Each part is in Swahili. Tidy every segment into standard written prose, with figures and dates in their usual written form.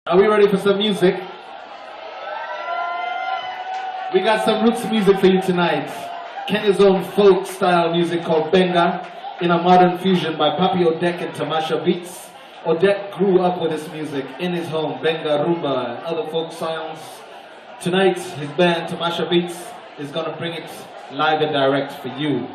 Are we ready for some music? We got some roots music for you tonight. Kenya's own folk style music called Benga in a modern fusion by Papi Odek and Tamasha Beats. Odek grew up with this music in his home, Benga, Rumba, and other folk sounds. Tonight, his band Tamasha Beats is going to bring it live and direct for you.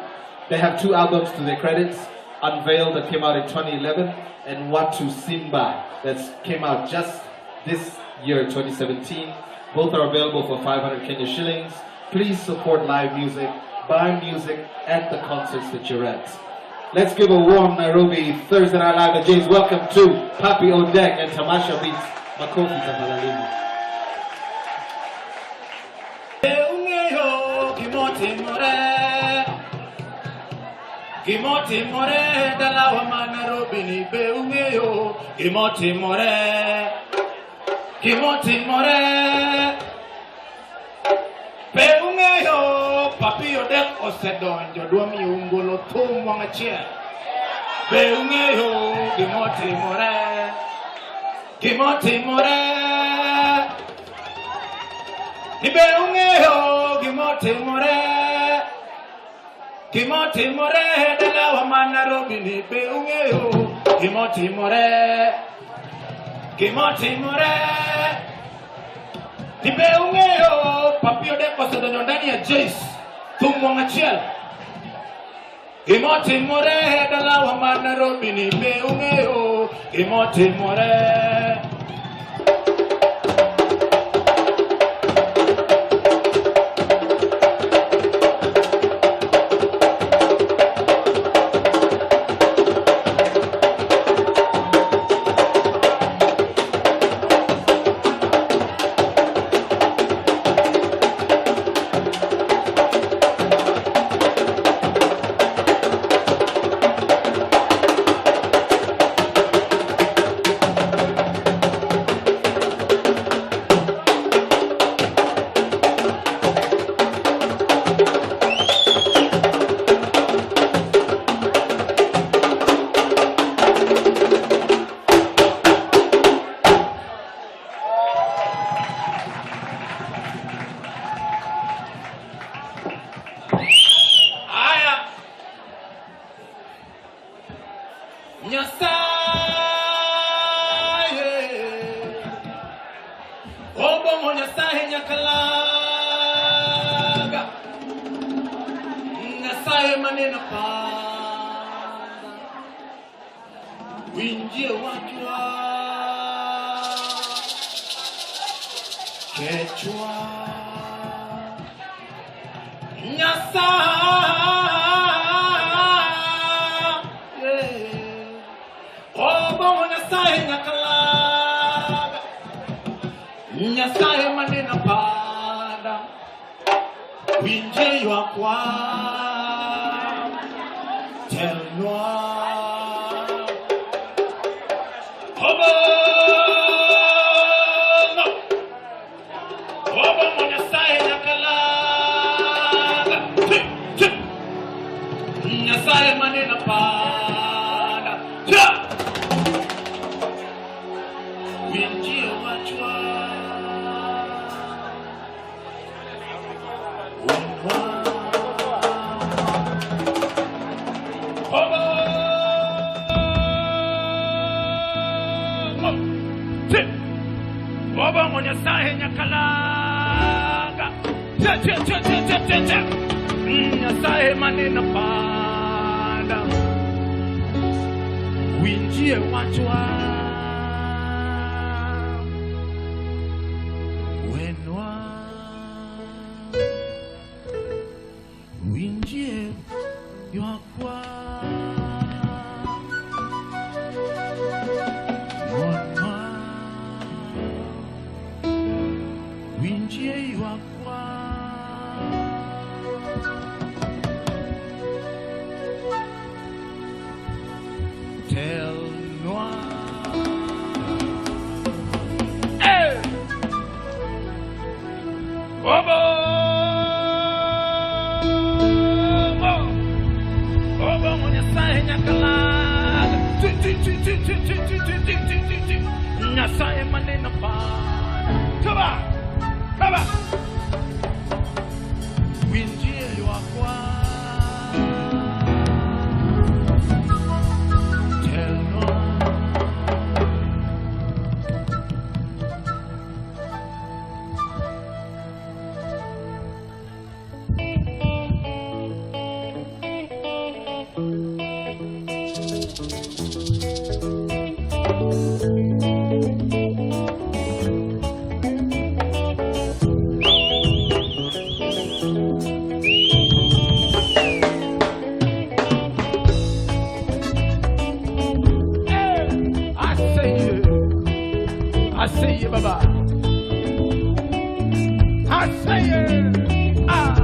They have 2 albums to their credits, Unveiled that came out in 2011 and Watu Simba that came out just this year, 2017. Both are available for 500 Kenya shillings. Please support live music, buy music at the concerts that you're at. Let's give a warm Nairobi Thursday Night Live at James. Welcome to Papi Odek and Tamasha Beats. Makofi tafadhalini. Gimoti more dalawa Nairobi ni beungeyo. Gimoti more. Gimoti more Beungeyo Papi Odek osedonjo duomi ungolo thum wang achiel Beungeyo Gimoti more Gimoti more Ni beungeyo Gimoti more Gimoti more dalawa Nairobi ni beungeyo Gimoti more Gimoti more Ni beungeyo Papi Odek osedonjo ndani ya Jace thum wang achiel Gimoti more dalawa Nairobi ni beungeyo Gimoti more Yuakwa Winjie yuakwa Tel noir Hey Obo Obo mwenye sae nyakalaga Nyasaye manena bana Kaba Kaba Winjie yuakwa Tel noir I say you, Baba. I say you. Ah.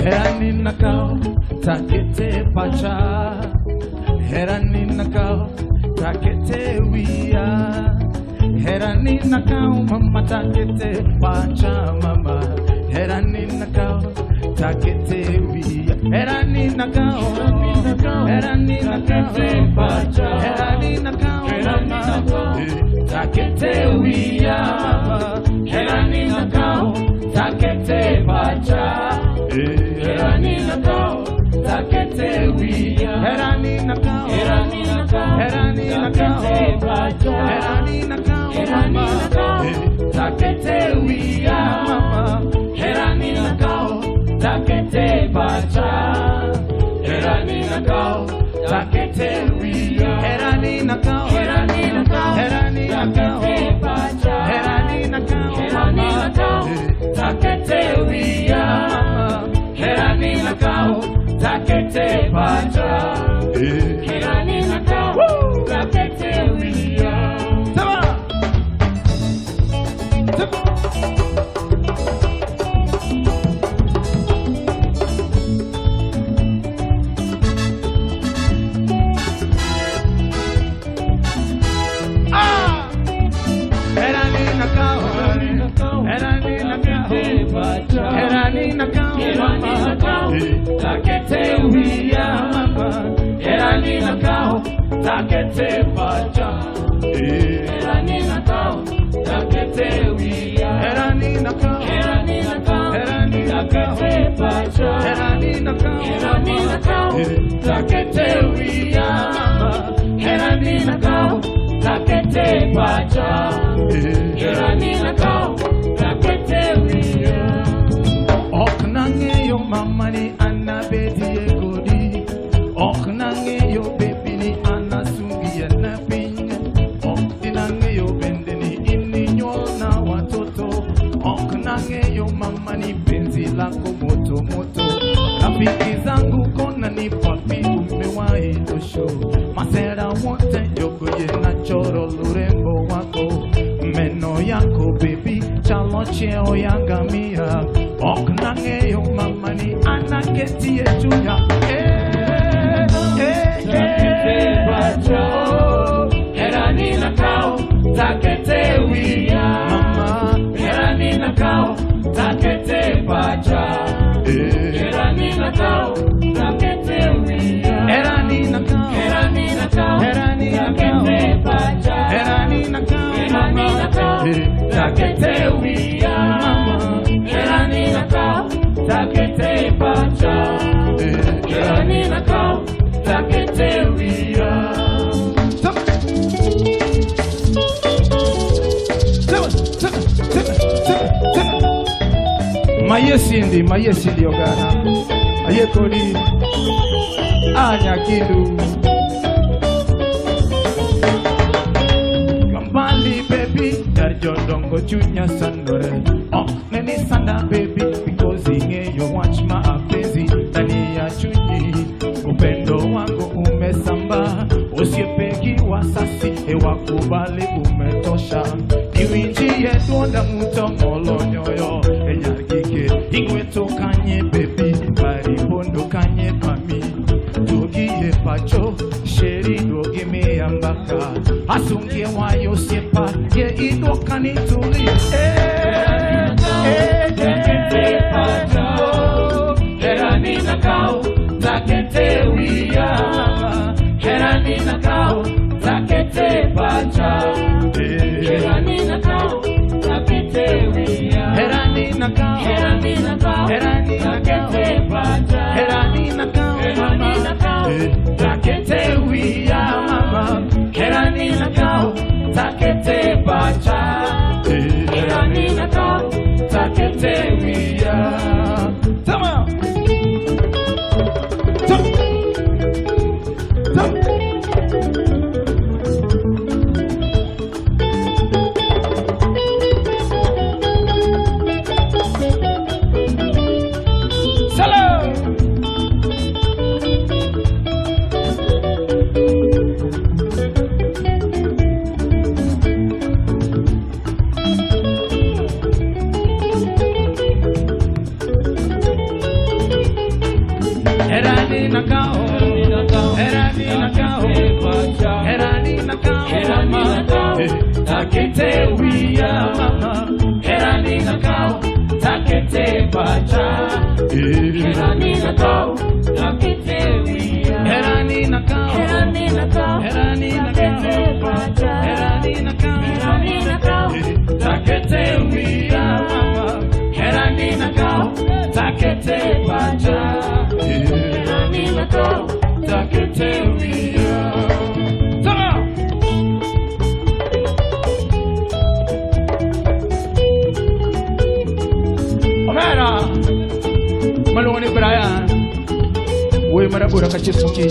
Herani nakao takete pacha. Herani nakao takete wia. Herani nakao mama takete pacha mama. Herani nakao takete wia. Herani nakao. Herani nakate pacha, herani nakao mama, takete wia mama, herani nakao, takete pacha, herani nakao, takete wia, herani nakao, herani nakao, herani nakao pacha, herani nakao mama, takete wia mama, herani nakao, takete pacha. Herani nakao, takete wia. Herani nakao, herani nakao, herani nakao, herani nakao, herani nakao, takete wia. Herani nakao, takete pacha. Herani nakao, takete wia. Sama, sama. Herani nakao mama, takete wia mama. Herani nakao, takete pacha. Herani nakao, takete wia. Herani nakao, herani nakao, herani takete pacha. Herani nakao, herani nakao, takete wia mama. Herani nakao, takete pacha. Herani nakao, takete wia. Oknange yo mama ni anabedi egodi. Oknange yo baby ni anasungi ya naping. Oknange yo bende ni ini nyona watoto. Oknange yo mama ni penzi lako moto moto. Rafiki zangu kona ni papi umewahi tosho. Masera wote yogoye na choro urembo wako. Meno yako baby chalo cheo yangamia. Oknange yo mama ni anaketi echuya. Takete pacha. Herani nakao, takete wia mama. Herani nakao, takete pacha. Herani nakao, takete wia. Herani nakao, herani nakao, herani takete pacha. Herani nakao, herani nakao, takete wia mama. Herani nakao, takete pacha. Herani nakao, takete wia. Mayesindi ogana. Ayekodi. Anyakidu. Kambali baby, darjo dongo go chunya sandore. Oh, neni sanda baby, because inge you watch my busy. Ndani ya chunyi, upendo wangu umesamba. Usiepeki wasasi, wakubali umetosha. Niwinjie tuonda muto molo nyoyo. Enyargike, ingweto kanye baby, maribondo kanye mami. Tugie pacho, sheri dogi me ambaka. Asungie wayo sepa, ye ido kanituli. Takete pacho, herani nakao, takete wia. Herani nakao, takete pacha. Herani nakao, takete wia. Herani nakao, herani nakao, herani takete pacha. Herani nakao, herani nakao, takete wia mama. Herani nakao, takete pacha. Herani nakao, takete wia. Tama. Herani nakao, herani nakao, herani nakao, takete wia mama. Herani nakao, takete pacha. Herani nakao, takete wia. Herani nakao, herani nakao, herani nakao, pacha. Herani nakao, herani nakao, takete wia mama. Herani nakao, takete pacha. Herani nakao, takete wia. Tama. Omera Malone Brian we marabura kachisuki.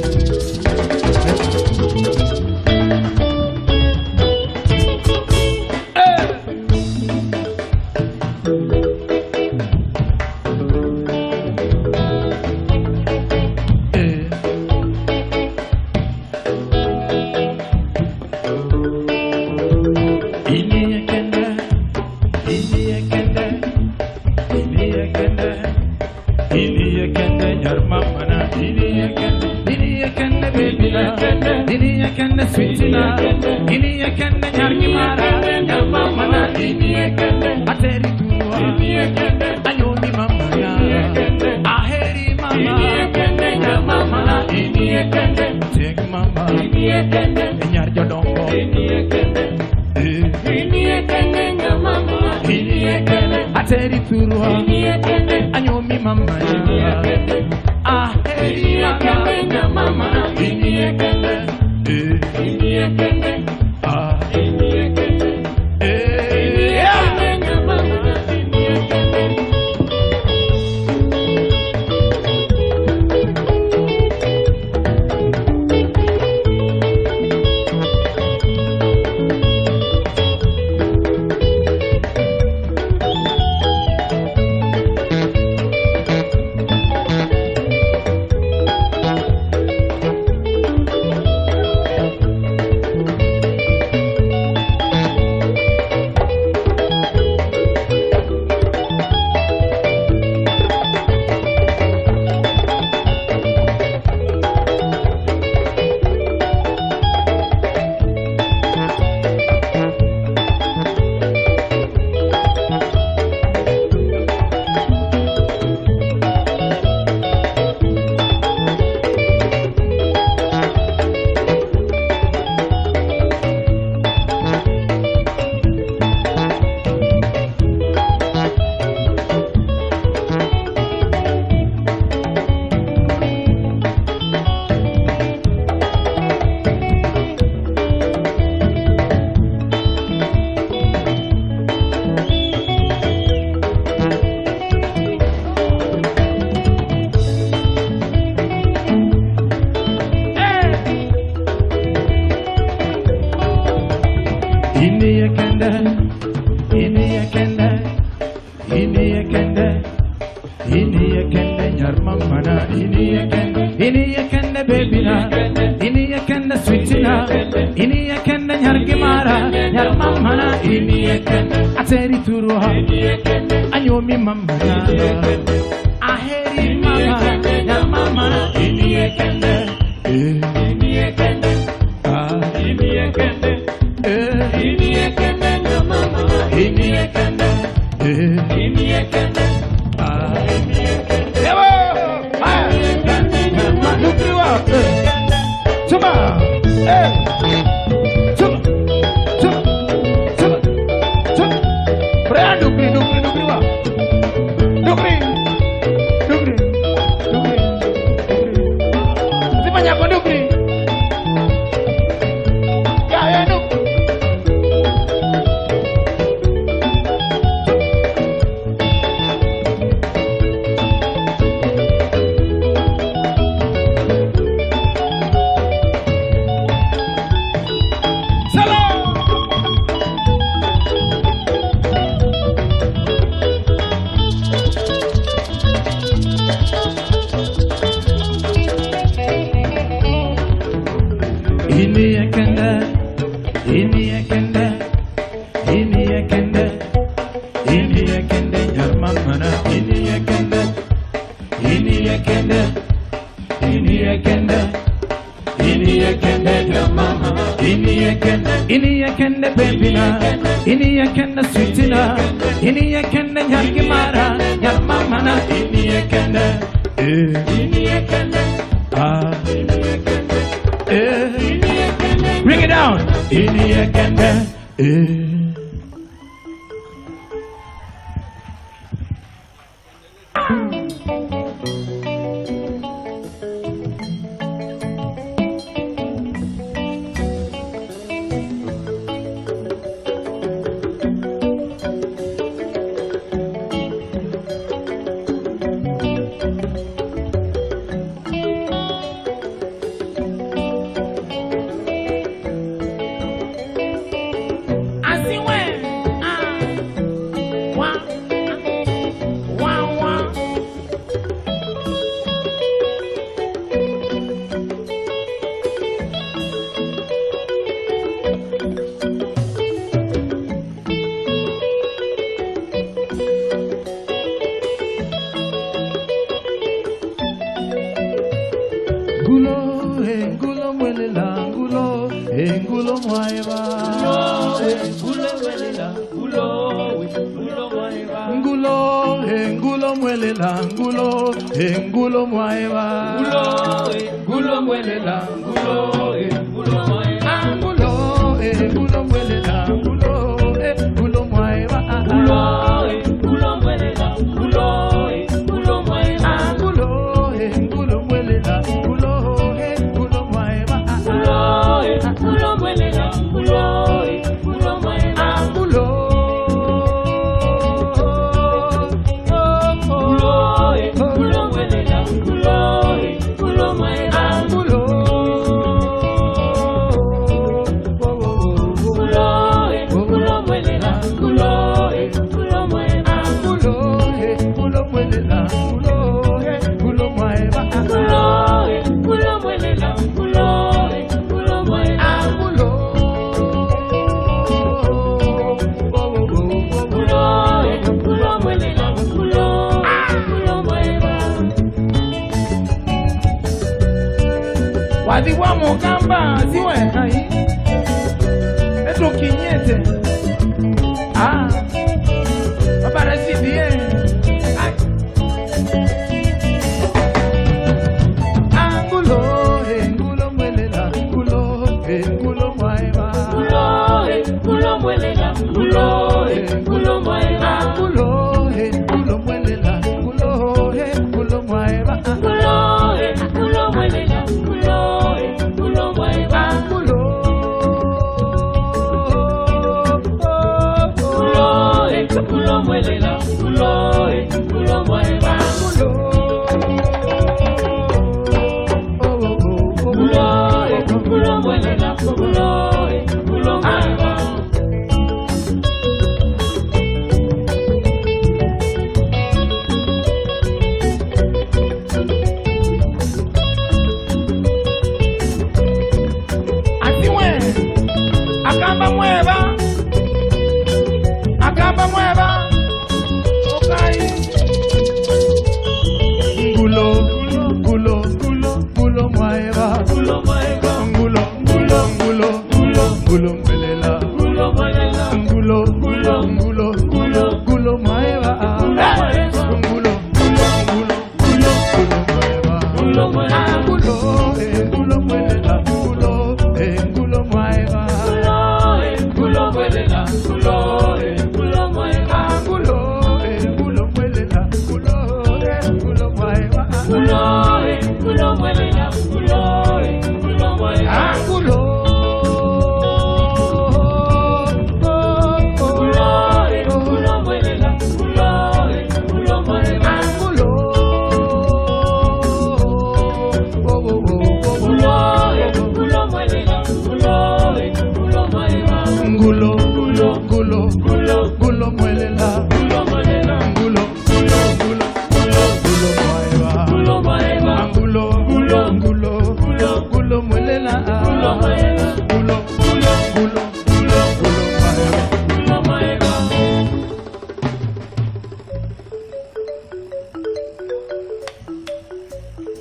Ateri turuha Anyomi mama Aheri mama Ya mama Ini ekende Ini ekende Ini ekende Ini ekende Ya mama Ini ekende Ini ekende Ini ekende Ewo Nukriwa Chuma Bring it down.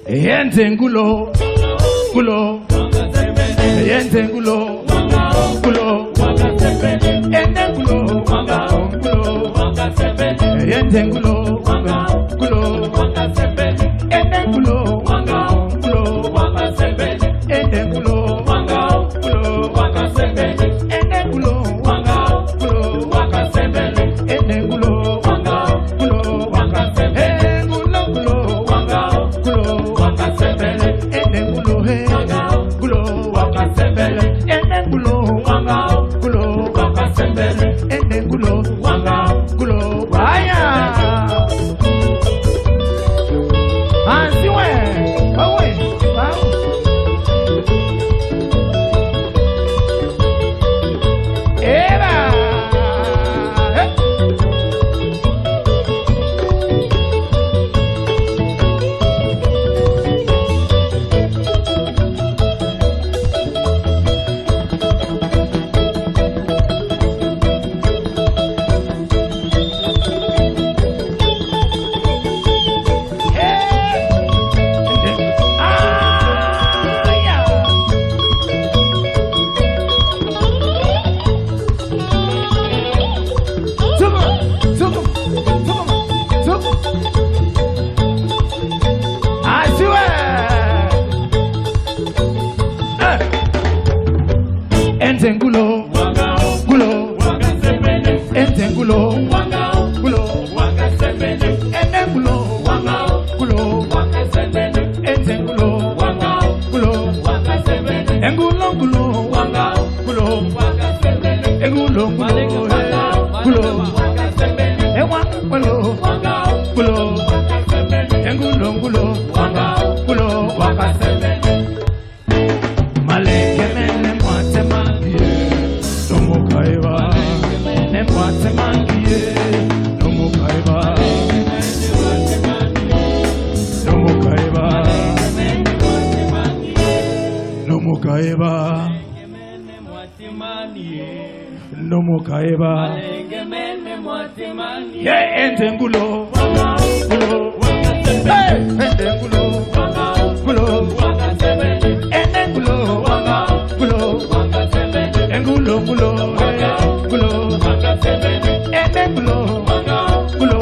Yentengulo, gulo, yentengulo, gulo, yentengulo, gulo, yentengulo, gulo, yentengulo, gulo, yentengulo, Entengulo, gulo, entengulo, gulo, entengulo, gulo, entengulo, gulo, engulo, gulo, gulo, engulo, gulo, ewa, gulo, gulo, engulo, gulo, gulo, wakasebe. No mukaeba, yeah, entengulo, gulo, hey, entengulo, gulo, entengulo, gulo, engulo, gulo, gulo, entengulo, gulo,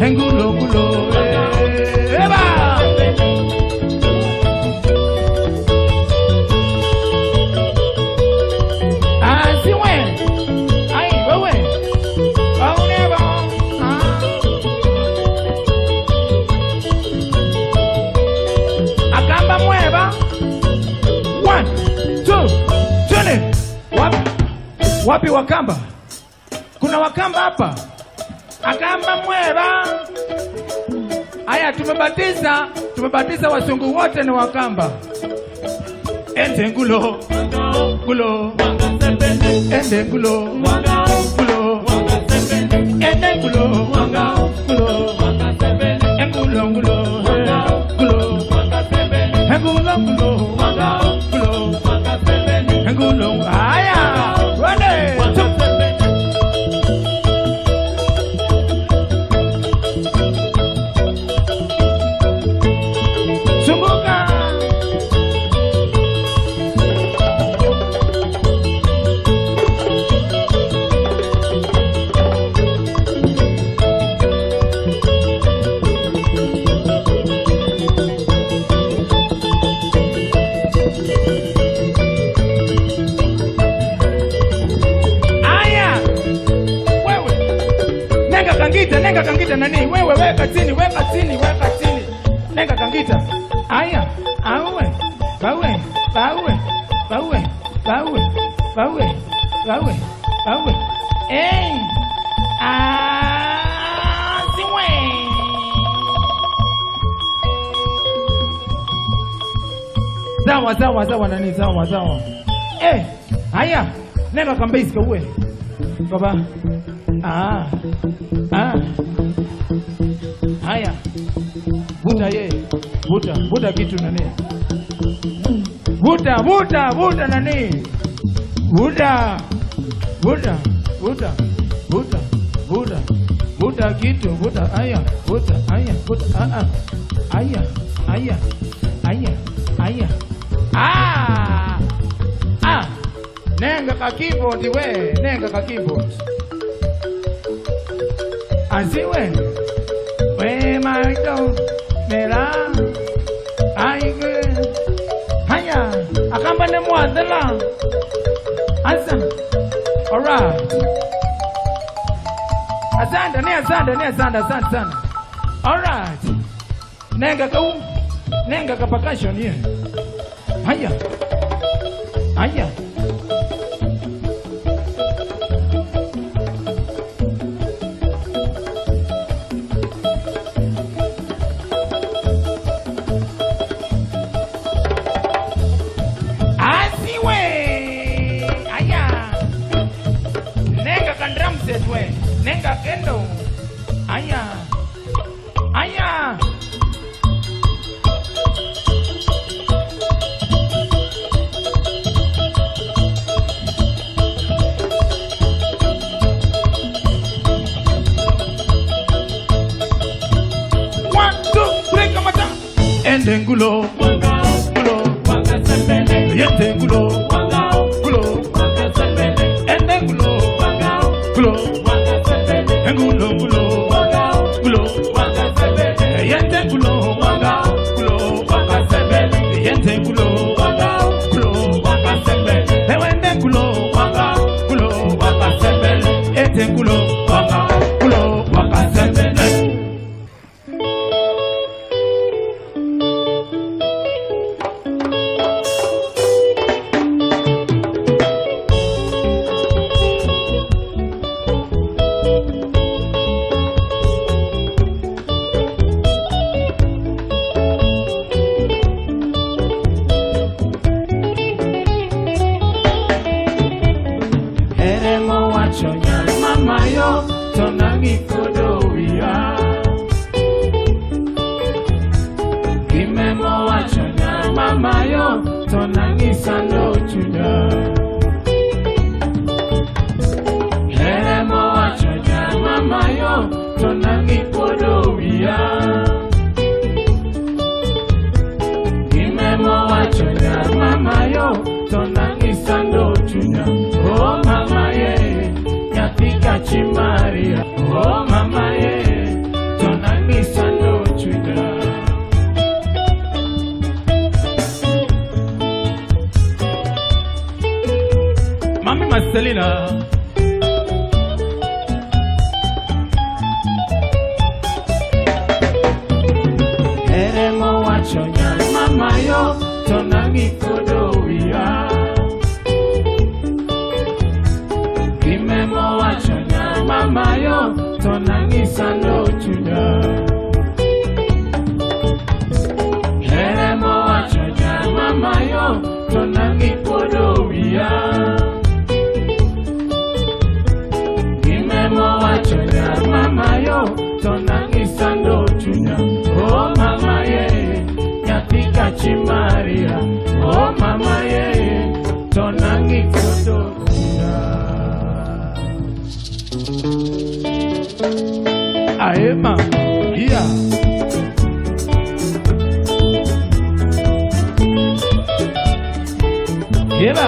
engulo, gulo, eba. Wapi Wakamba? Kuna Wakamba hapa? Akamba mweba. Aya, tumebatiza wasungu wote ni Wakamba. Entengulo, gulo, entengulo, gulo, entengulo, gulo, engulo, gulo, gulo, engulo, gulo, engulo, aya. Nenga kangita nani? Wewe weka chini. Nenga kangita. Aya, awe. Bawe. Bawe. Hey. Siwe. Sawa nani sawa. Eh, haya. Nenda kambesi kwa uwe. Baba. Haya. Vuta kitu nani? Vuta nani? Vuta kitu, haya. Nenga ka keyboard we, Asiwe. We marito, mera. Aige. Haya, akamba ne muadala. Asa. Alright. Asante. Alright. Nenga ka percussion here. Haya. Nenga kendo. Aya. One, two, three, come on. Endengulo. Yendengulo. Mami Marcelina. Eremo wachonya mama yo tonangi kodowia. Kimemo wachonya mama yo tonangi sando chunya. Eremo wachonya mama yo tonangi kodowia. Wachonya mama yo tonangi sando chunya. Oh mama ye nyatika chimaria. Oh mama ye tonangi kodo chunya. Aye mama yeah. Yeba.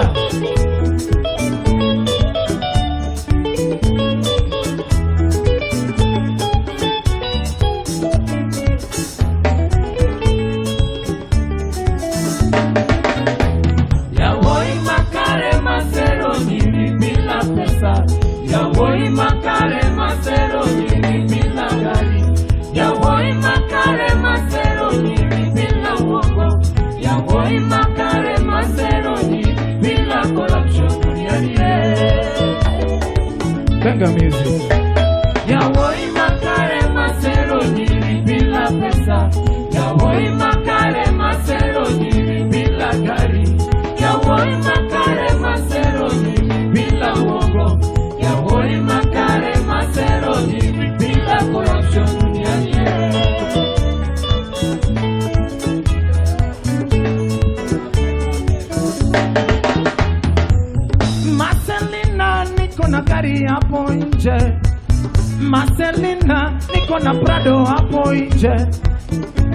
Marcelina, niko na Prado hapo nje.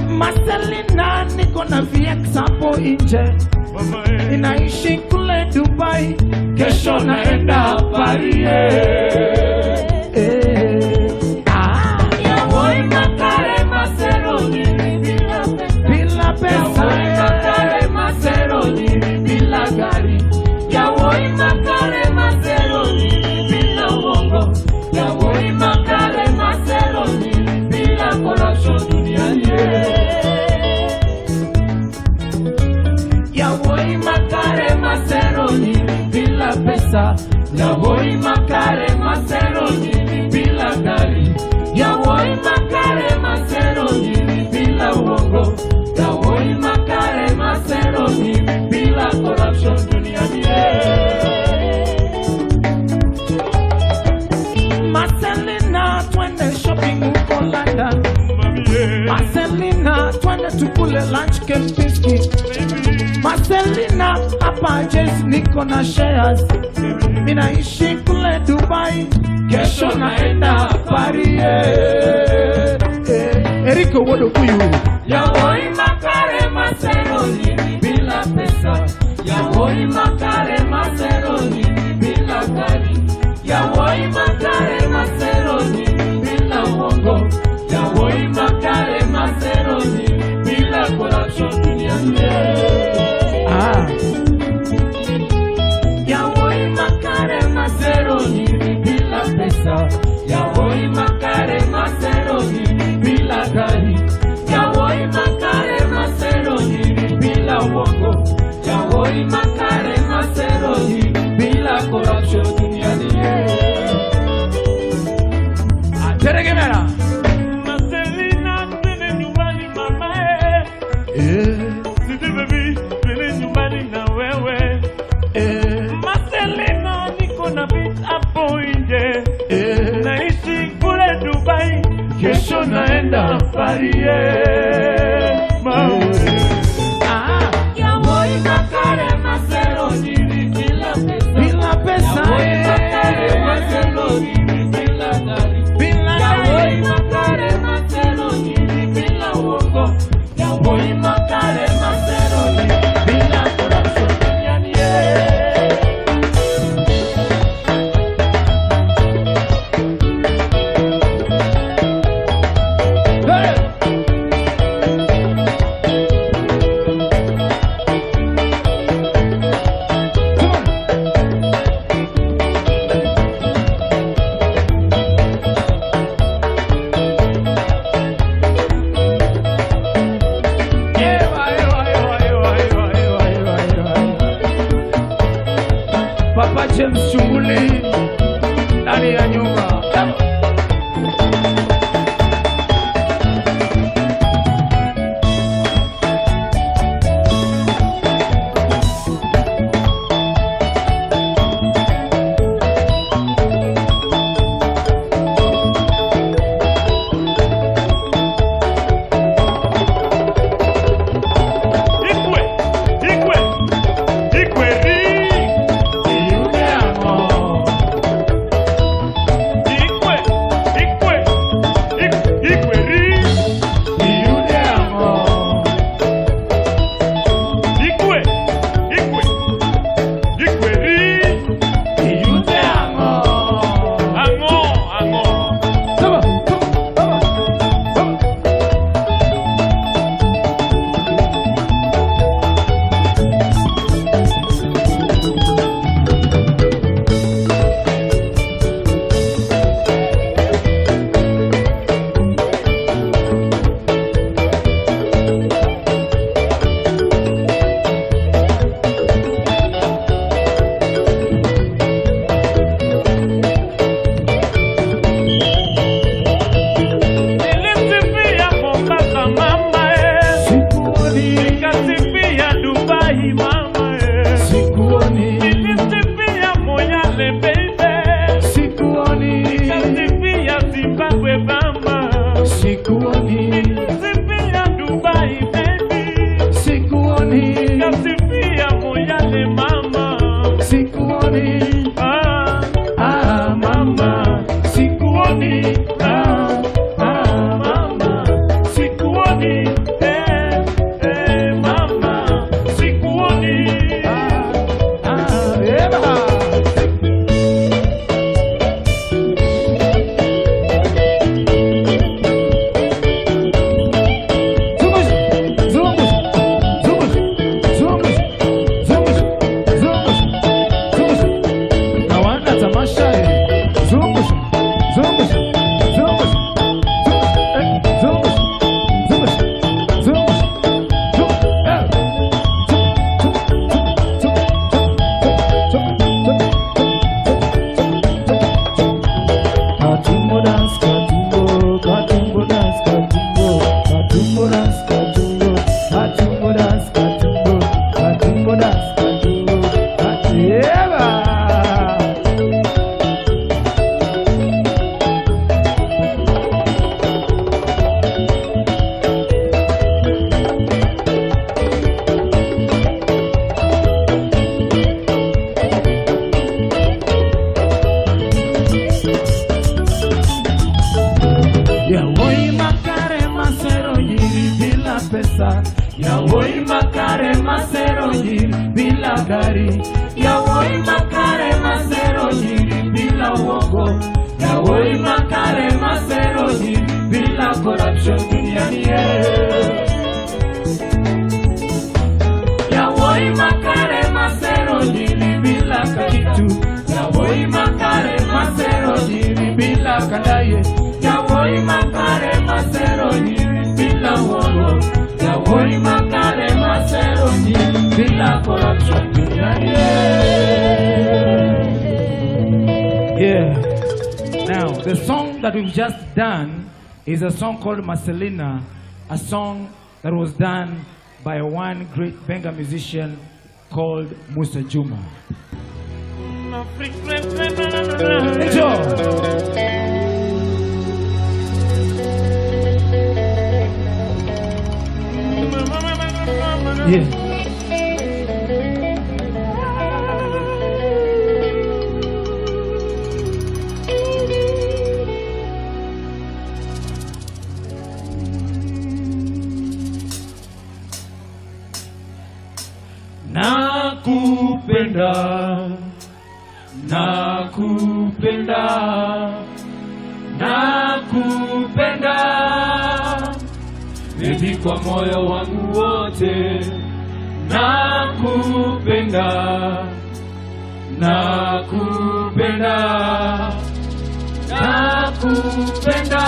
Marcelina, niko na VX hapo nje. Ninaishi kule Dubai, kesho naenda Paris. Yawoi makare maseroni bila pesa. Yawoi makare maseroni bila gari. Yawoi makare maseroni bila uongo. Yawoi makare maseroni bila corruption duniani. Yawoi makare maseroni bila pesa. Yawoi makare maseroni bila gari. Yawoi makare maseroni bila uongo. Yawoi makare maseroni bila corruption duniani. Marcelina, twende shopping huko London. Marcelina, twende tukule lunch Kempinski. Marcelina, hapa Jess niko na shares. Ninaishi kule Dubai, kesho naenda Paris. Eriko wodo kuyu. Yawoi makare maseroni bila pesa. Yawoi makare maseroni bila gari. Yawoi makare maseroni bila uongo. Yawoi makare maseroni bila corruption duniani. Yawoi makare maseroni bila pesa. Yawoi makare maseroni bila gari. Yawoi makare maseroni bila uongo. Yawoi makare maseroni bila corruption duniani. Teregemera. Marcelina, twende nyumbani mama. Sisi baby, twende nyumbani na wewe. Marcelina, niko na beat hapo nje. Naishi kule Dubai, kesho naenda Paris. Yawoi makare maseroni bila pesa. Bila pesa. Yawoi makare maseroni bila gari. Yawoi makare maseroni bila uongo. Yawoi makare maseroni bila corruption duniani. Papa James Chunguli ndani ya nyumba. Sikuoni, mama, sikuoni. mama, sikuoni, mama, sikuoni, Yawoi makare masero nyiri bila gari. Yawoi makare masero nyiri bila uongo. Yawoi makare masero nyiri bila corruption duniani. Yawoi makare masero nyiri bila kitu. Yawoi makare masero nyiri bila kadaye. Yawoi makare masero nyiri bila uongo. Yawoi makare masero nyiri bila corruption. Yeah. Now, the song that we've just done is a song called Marcelina, a song that was done by one great Benga musician called Musa Juma. Enjoy. Yeah. Nakupenda, nakupenda, nakupenda, baby kwa moyo wangu wote. Nakupenda, nakupenda, nakupenda,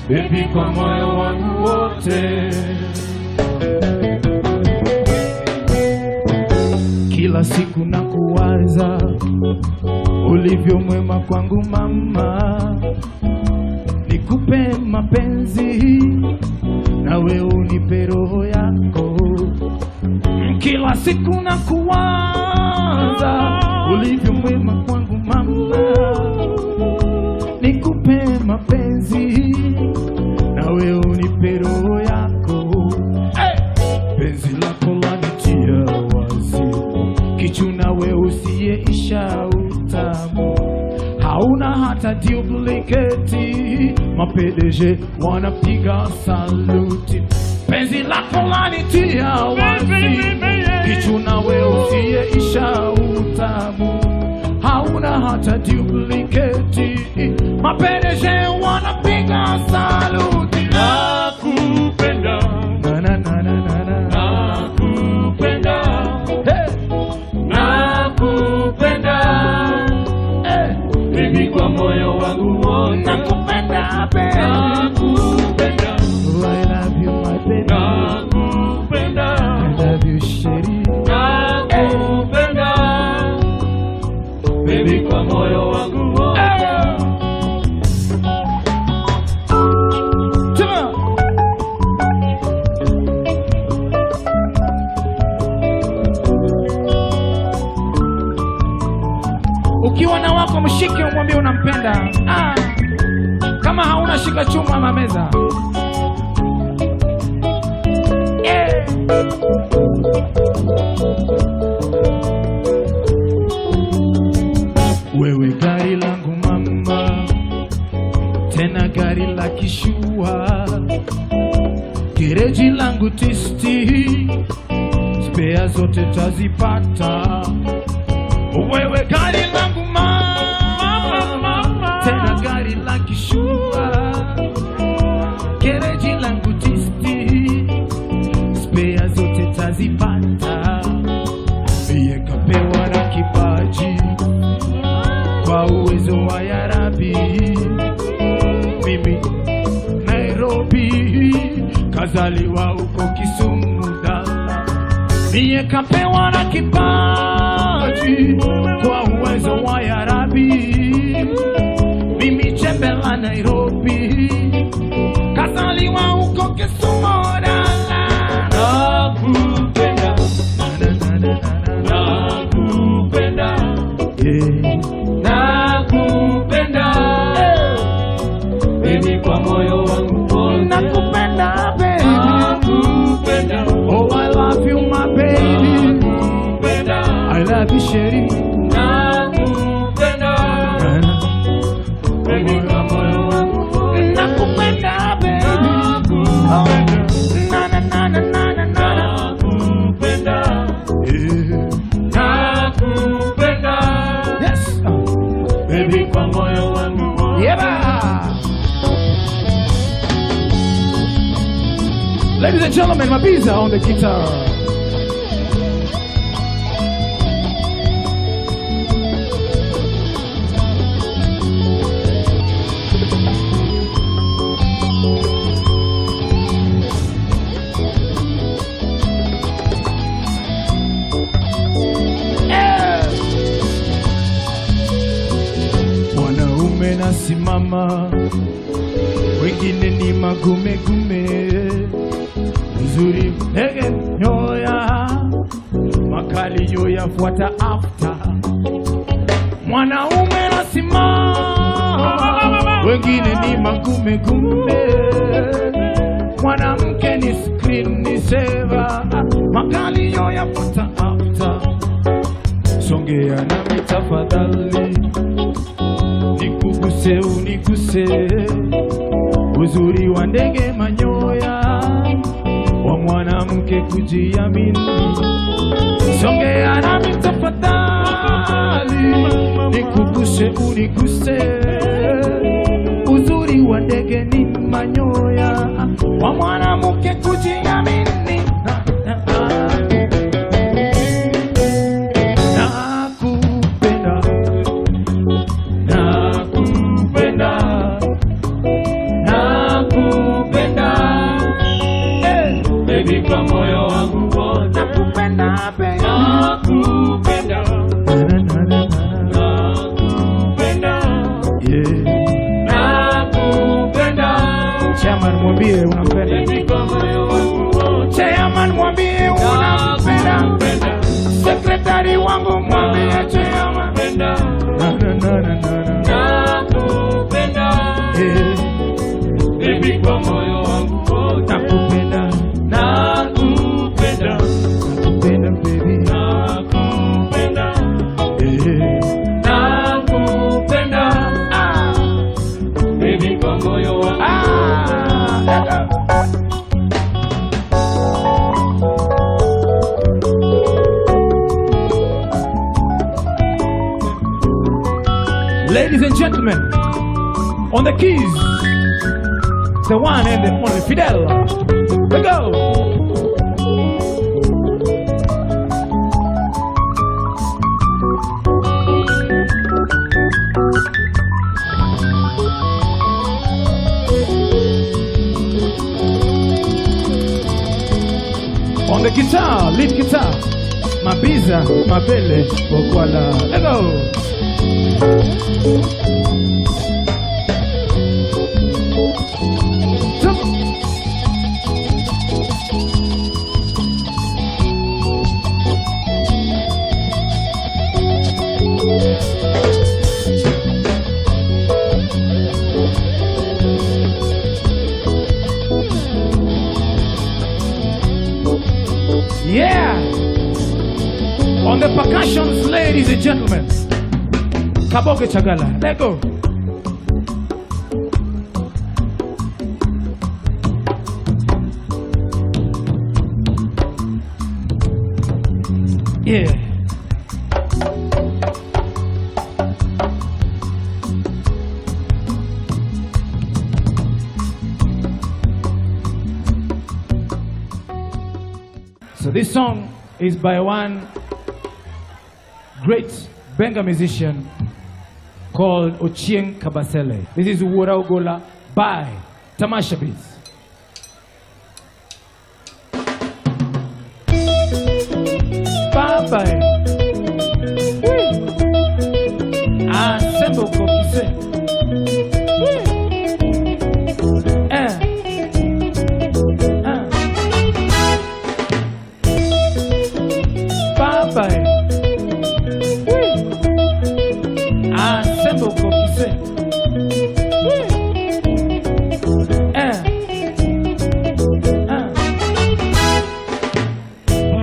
baby kwa moyo wangu wote. Kila siku na kuwaza ulivyo mwema kwangu mama, nikupe mapenzi nawe unipe roho yako. Kila siku na kuwaza ulivyo mwema kwangu mama, nikupe mapenzi nawe unipe roho yako. Penzi lako lanitia wazimu, kichuna we usiyeisha utamu, hauna hata duplicate, mapedeje wanapiga saluti. Penzi lako lanitia wazimu, kichuna we usiyeisha utamu, hauna hata duplicate, mapedeje wanapiga saluti. Nakupenda, na na na na na na. nakupenda, Hey! nakupenda, baby kwa moyo wangu wote. Nakupenda baby, Nakupenda, oh, I love you my baby, nakupenda, I love you sheri. nakupenda, baby kwa moyo wangu wote. Tuma. Ukiwa na wako mshike, umwambie unampenda. Kama hauna shika chuma ama meza. Wewe gari langu mama, tena gari la kishua, gereji langu tisti, spea zote tazipata. Wewe gari langu mama, tena gari la kishua, gereji langu tisti, spea zote tazipata. Yeye kapewa na kipaji kwa uwezo wa Yarabi. Mimi Nairobi, kazaliwa huko Kisumu Dala. Yeye kapewa na kipaji kwa uwezo wa Yarabi. Mimi chembe la Nairobi, kazaliwa huko Kisumu Dala. Nakupenda baby kwa moyo wangu wote. Nakupenda baby, Nakupenda, oh I love you my baby. nakupenda, I love you Sherry. nakupenda baby kwa moyo wangu wote. Nakupenda baby, na na na na na na na. Nakupenda, nakupenda Yes, baby kwa moyo wangu wote. yeah. Ladies and gentlemen, Mabiza on the guitar. Wanaume nasimama, wengine ni magumegume, uzuri ndege nyoya, makali yoyafuata after. Mwanaume nasimama, wengine ni magumegume, mwanamke ni screen saver, makali yoyafuata after. Songea nami tafadhali, nikuguse uniguse, uzuri wa ndege manyoya, wa mwanamke kujiamini. Songea nami tafadhali, nikuguse uniguse, uzuri wa ndege ni manyoya, wa mwanamke kujiamini. Nakupenda, nakupenda baby kwa moyo wangu wote. Nakupenda baby, Nakupenda, nakupenda, yeah. nakupenda Chairman mwambie unampenda. baby kwa moyo wangu wote. Chairman mwambie unampenda. Nakupenda, Sekretari wangu mwambie chairman. nakupenda, Na na na na na na. nakupenda Eh, baby kwa moyo wangu wote. nakupenda, Nakupenda, nakupenda baby. nakupenda, Eh, nakupenda baby kwa moyo wangu. Ladies and gentlemen, on the keys, the one and the only Fidel. Let's go. On the guitar, lead guitar, Mabiza, Mabele, Okwala. Let's go. Yeah! On the percussions, ladies and gentlemen, Kaboke Chagala, let go. Yeah. So this song is by one great Benga musician called Ochieng Kabasele. This is Wora Ogola by Tamasha Beats. Bye-bye. Sembo kokise. Bye-bye. Sembo kokise.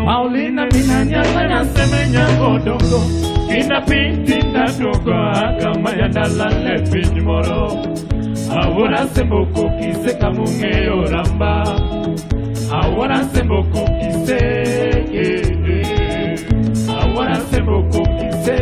Paulina binanya tanya semenya kodongo. Kina pinti na dogo kama ya dalale pinimoro. Awora sembo kokise kamunge oramba. Awora sembo kokise. Awora sembo kokise.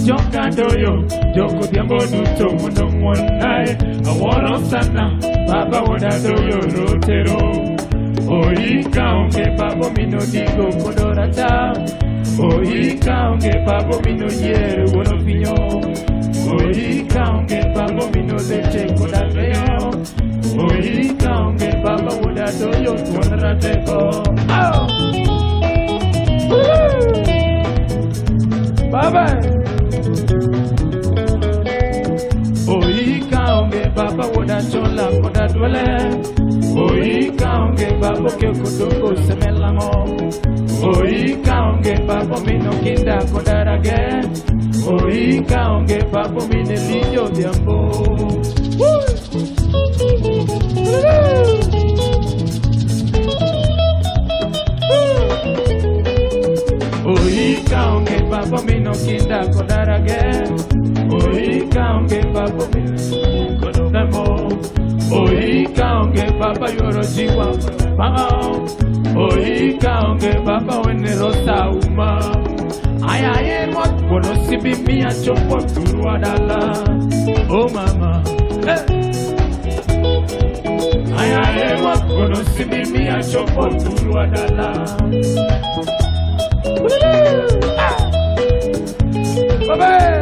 Joka doyo, joko diambo duto mundo mwanai. Aworo sana, baba wada doyo rotero. Oika onge babo mino digo kodorata. Oika onge babo mino yeru wono finyo. Oika onge babo mino leche kodageo. Oika onge baba wada doyo kodarateko. Oh! Bye-bye. Oika onge baba woda chola koda dwele. Oika onge baba ke kudungo semelamo. Oika onge baba mino kinda koda rage. Oika onge baba mine lijo diambo. Oika onge baba mino kinda koda rage. Oika onge baba mino kodamo. Oika onge baba yoro jiwa mama. Oika onge baba wene rosa uma. Aya yemot kono sibi miya chopo turwa dala. Oh mama. Aya yemot kono sibi miya chopo turwa dala. Bye-bye.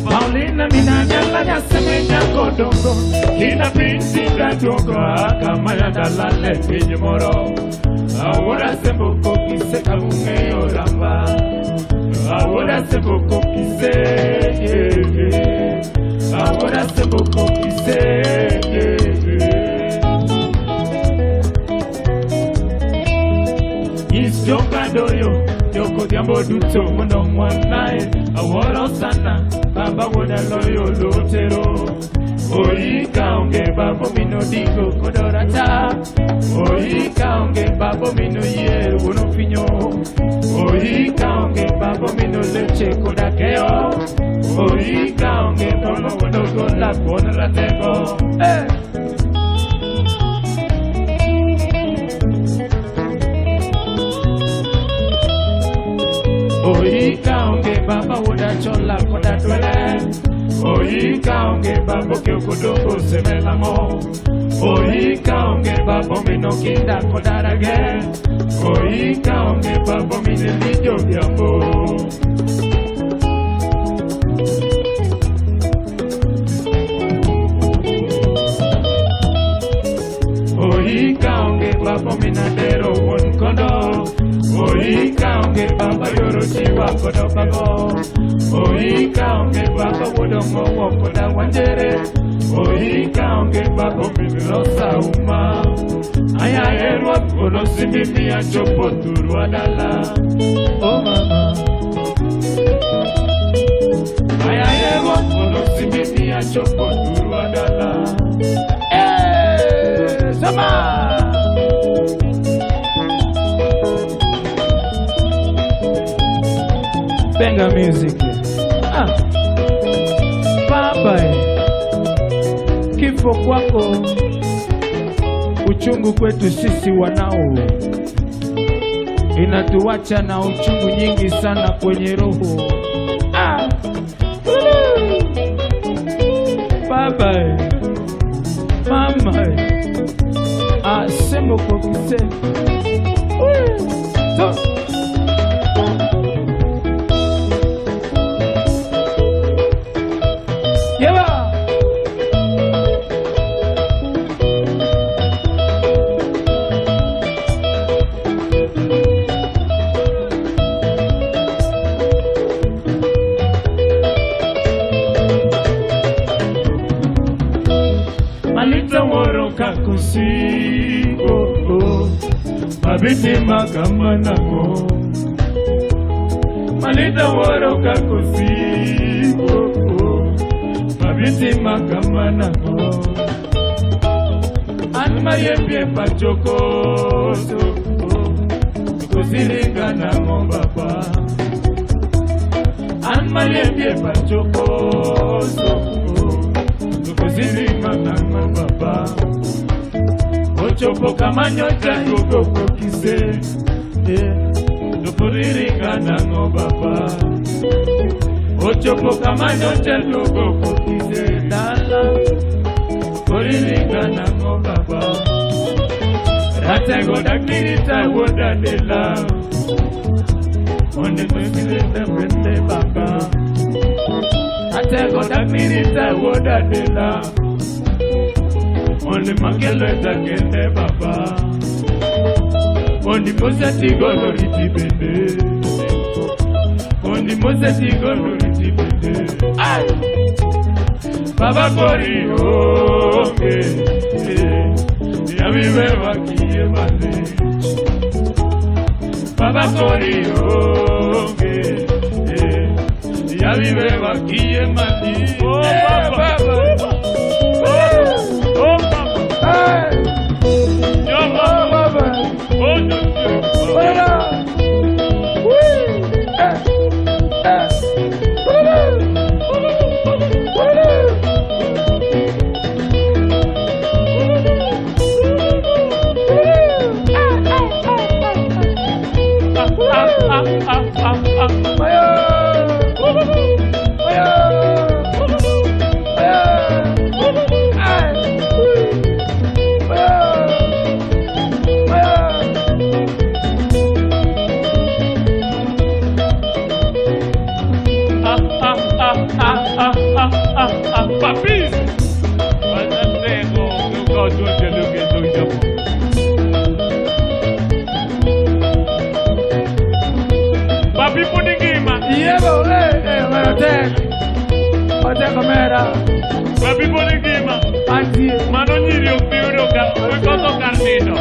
Paulina minanya lanya semenya kodongo. Kina pinti dogo kama ya dalale pinimoro. Awora sembo kokise kamunge oramba. Awora sembo kokise. Awora sembo kokise. Is joka doyo, joko diambo duto mundo mwanai. Awora sana, baba woda loyo lotero. Oika onge babo mino digo kodorata. Oika onge babo mino yeru wono finyo. Oika onge babo mino leche kodakeo. Oika onge babo wono gola kodarateko. Oika onge baba woda chola koda dwele. Oika onge babo ke kodongo semelamo. Oika onge babo mino kinda kodarage. Oika onge babo mine lijo diambo. Oika onge babo minadero won kondo. Oika onge baba yoro chiwa kodo bago. Oika onge baba wodo mowo koda wanjere. Oika onge baba rosa uma. Aya erwa kono simimi ya chopo turwa dala. Oh mama. yego mono simini ya choko duru adala. Sama. Benga music. Baba, kifo kwako, uchungu kwetu sisi wanao, inatuacha na uchungu nyingi sana kwenye roho. Baba, mama, sema kwa kusema. Kakusigo, mabiti makama nako. Malita waro kakusigo, mabiti makama nako. Anma yembie pachoko, kusilinga na ngobaba. Anma yembie pachoko, kusilinga na ngobaba. Chopo kama nyota koko kise, nupuriringa nango baba. Chopo kama nyota koko kise, dala, nupuriringa nango baba. Ratengo daknirita woda dela, onde mwesile mwende baba. Ratengo daknirita woda dela, only Makelo Takende Baba. Only Mosati Goloriti Bende. Only Mosati Goloriti Bende. Baba Kori Oke. Yavive Wakiye Male. Baba Kori Oke. Yavive Wakiye Male. Oh Baba. Papi! Papi puningima. Yebo, hotel kamera. Papi puningima. Anti. Mano nyiri upiuro ka, uikoto carnino.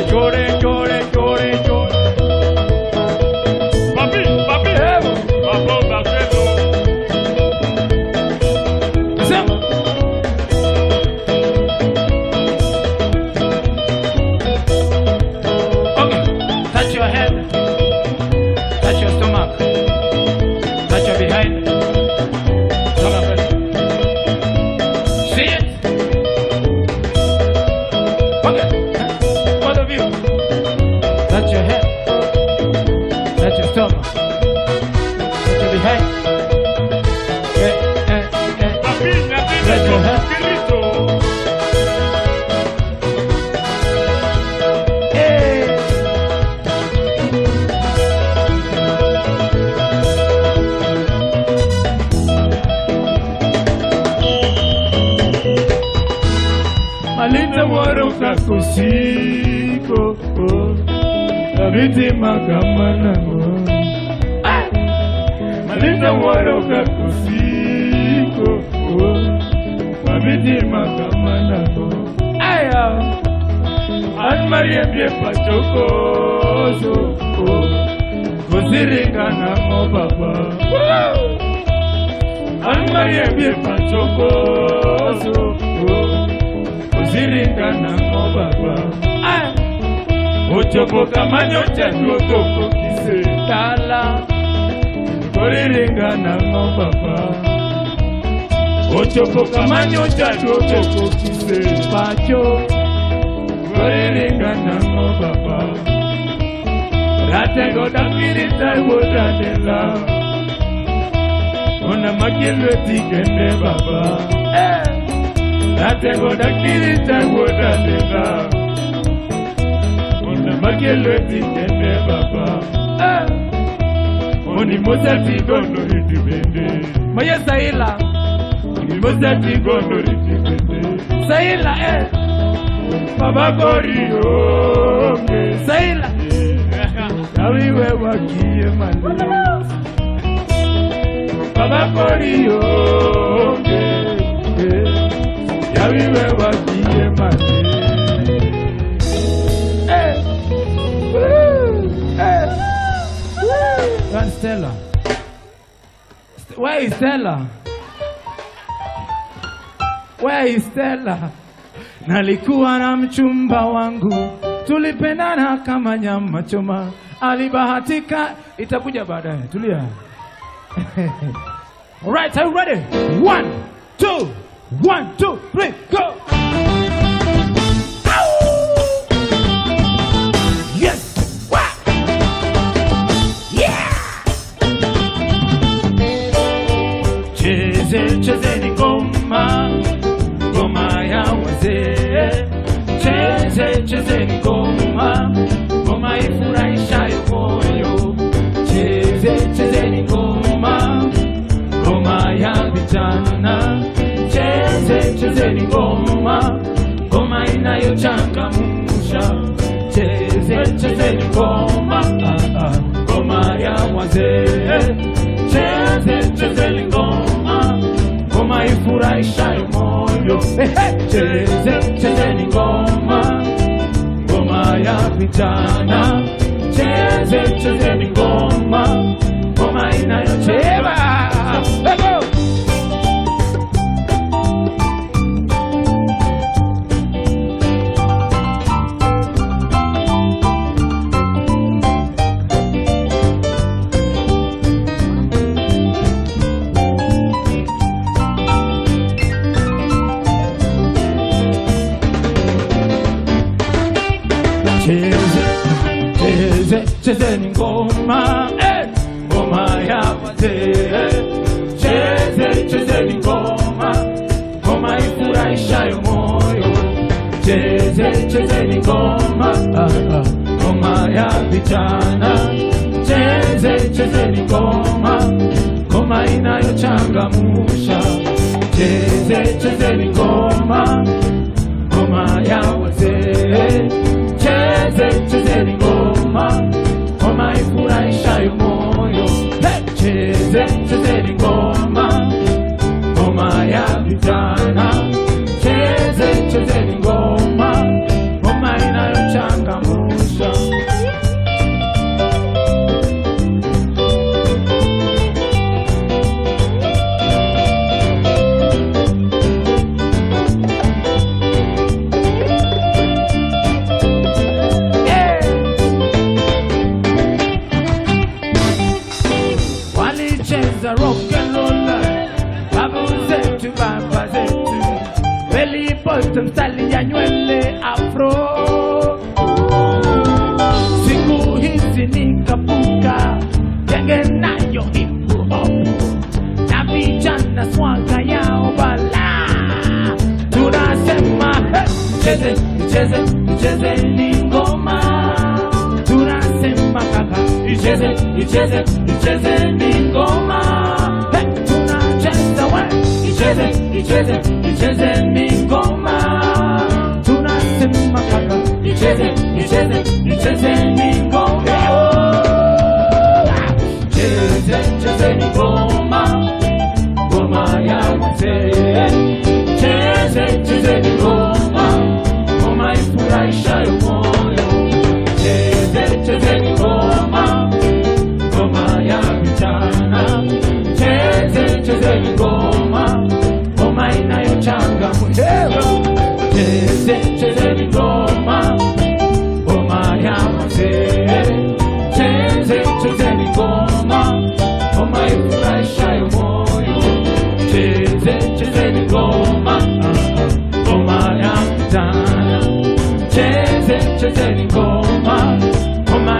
Chore, chore, chore, chore. mwaruka kusiko Abiti makamana Malita mwaruka kusiko Abiti makamana Aya Anmaria bie pachokoso Kusiringa na mobaba Anmaria bie pachokoso Kusiringa na mobaba Ochopo kamanyo chandu toko kise Tala Kusiringa na mobaba Ochopo kamanyo chandu toko kise Pacho Kusiringa na mobaba Rate goda pirita goda dela Ona makilwe tikende baba Rate goda pirita goda dela Ona makilwe tikende baba Oni moza tigondo ritibende Maya Saila Oni moza tigondo ritibende Saila Baba Korio Saila Yawiwe wakie mali Baba Korio Yawiwe wakie mali That's Stella. Where is Stella? Where is Stella? Nalikuwa na mchumba wangu tulipendana kama nyama choma alibahatika itakuja baadaye tulia All right, are you ready? 1 2 1 2 3 go Yes wow. Yeah Cheze ni ngoma Ngoma ya wazee Cheze ni ngoma Ngoma ifurahishayo moyo Cheze ni ngoma Ngoma ya vijana Cheze ni ngoma Ngoma inayochangamsha Cheze ni ngoma Ngoma ya wazee Cheze ni ngoma Ngoma ifurahishayo moyo Cheze ni ngoma Ngoma ya vijana Cheze ni ngoma Ngoma inayocheba Cheze ni ngoma Ngoma ya wazee Cheze ni ngoma Ngoma ifurahishayo moyo Cheze ni ngoma Ngoma ya vijana Cheze ni ngoma Ngoma inayochangamsha Cheze ni ngoma Ngoma ya wazee Cheze ni ngoma Ngoma ifurahishayo moyo Cheze ni ngoma Ngoma ya vijana Cheze ni ngoma Ngoma inayochangamsha Rock and roll, babu zetu, baba zetu, belly bottom style ya nywele afro. Siku hizi nikapuka, genge nayo hip hop, na vijana swanga yao bala. Tunasema cheze ni ngoma. Tunasema kaka, icheze ni ngoma. Tunacheza we, icheze ni ngoma. Tunasema Ichezeni ngoma. Chezeni ngoma. Ngoma ya wazee. Chezeni ngoma. Ngoma ifurahishayo moyo. Chezeni ngoma. Ngoma ya vijana. Chezeni ngoma. Ngoma inayochangamsha. Chezeni ngoma. Ngoma ya wazee. Chezeni ngoma. Ngoma ifurahishayo moyo. Chezeni ngoma. Ngoma ya vijana. Chezeni ngoma. Ngoma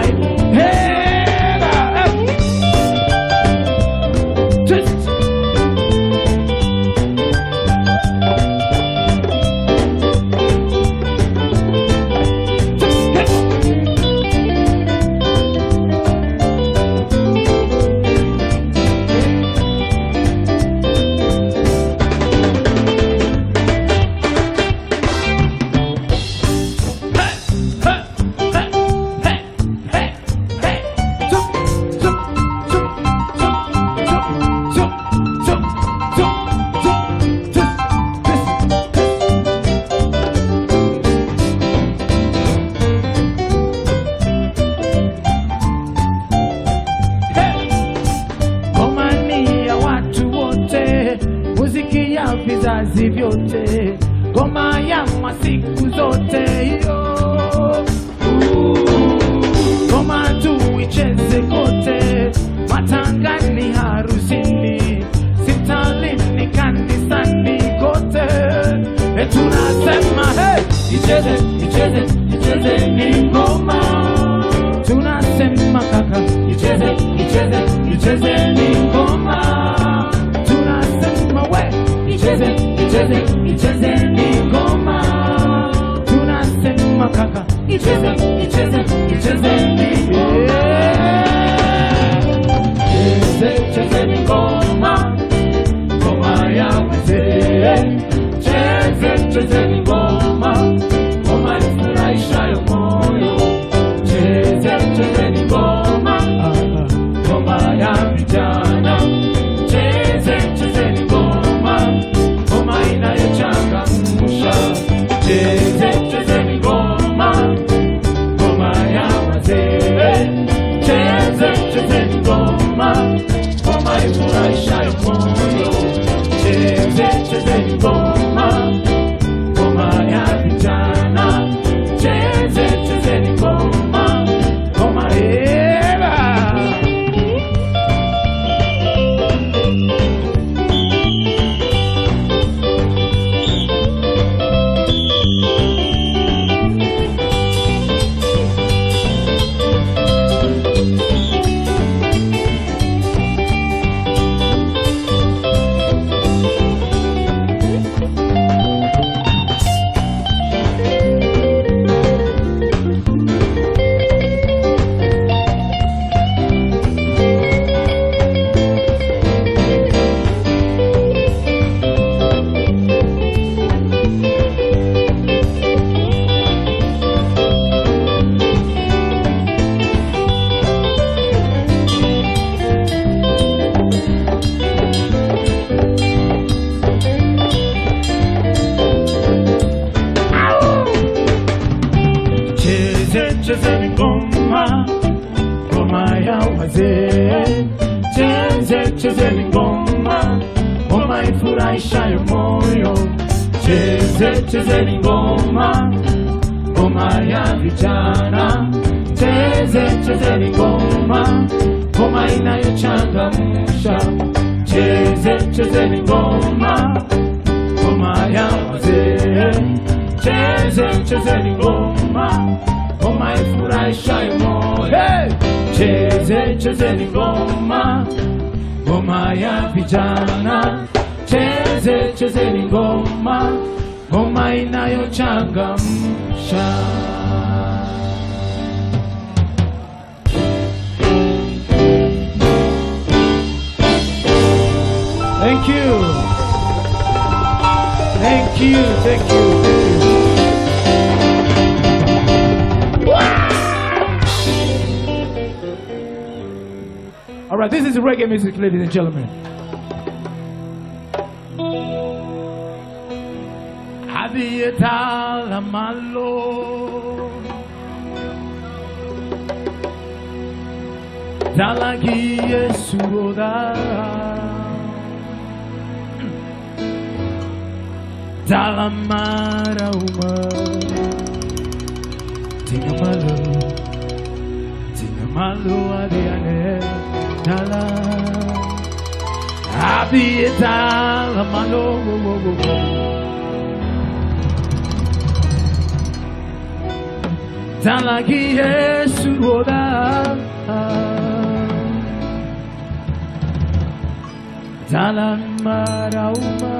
vizazi vyote, ngoma ya masiku zote yo. Ngoma tuicheze kote, matangani, harusini, sitalini, kanisani kote. Tunasema hey, icheze ni ngoma. Tunasema kaka, icheze ni ngoma. Tunasema we, icheze ni ngoma. Tunasema kaka, icheze ni ngoma. Cheze ni ngoma. Ngoma ya wazee. Cheze ni ngoma. Ngoma ifurahishayo moyo. Cheze ni ngoma. Ngoma ya vijana. Cheze ni ngoma. Ngoma inayochangamsha. Cheze ni ngoma. Ngoma ya wazee. Cheze ni ngoma. Ngoma ifurahishayo moyo. Cheze ni ngoma. Ngoma ya vijana. Cheze ni ngoma. Ngoma cheze ngoma. Ngoma ya wazee. Cheze ngoma. Ngoma ifurahishayo moyo. Cheze ngoma. Ngoma ya vijana. Cheze ngoma. Ngoma inayochangamsha. Cheze ngoma. Ngoma ya wazee. Cheze ngoma. Ngoma ifurahishayo moyo. Cheze ngoma. Ngoma ya vijana. Cheze ngoma. Ngoma inayochangamsha. Thank you. Thank you. All right, this is reggae music, ladies and gentlemen. Adieta la malo, dalagi yesuroda, dalamara uma, tinga malo adiane, dala, adieta la malo. Dalagi yesuroda, dalamara uma,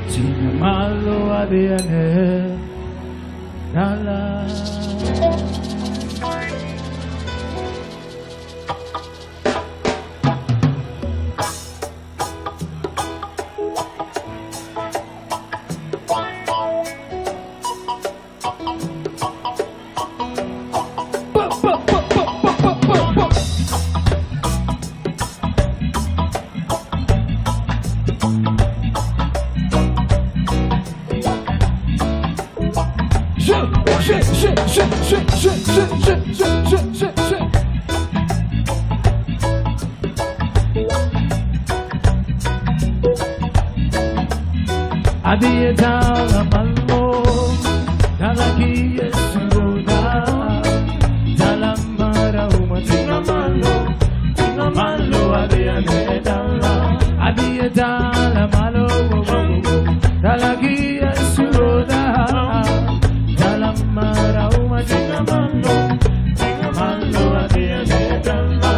tinga malo adiane, dala. Adieta la malo, dalagi yesuroda, dalamara uma, tinga malo adiane dala. Adieta la malo, dalagi yesuroda, dalamara uma, tinga malo adiane dala.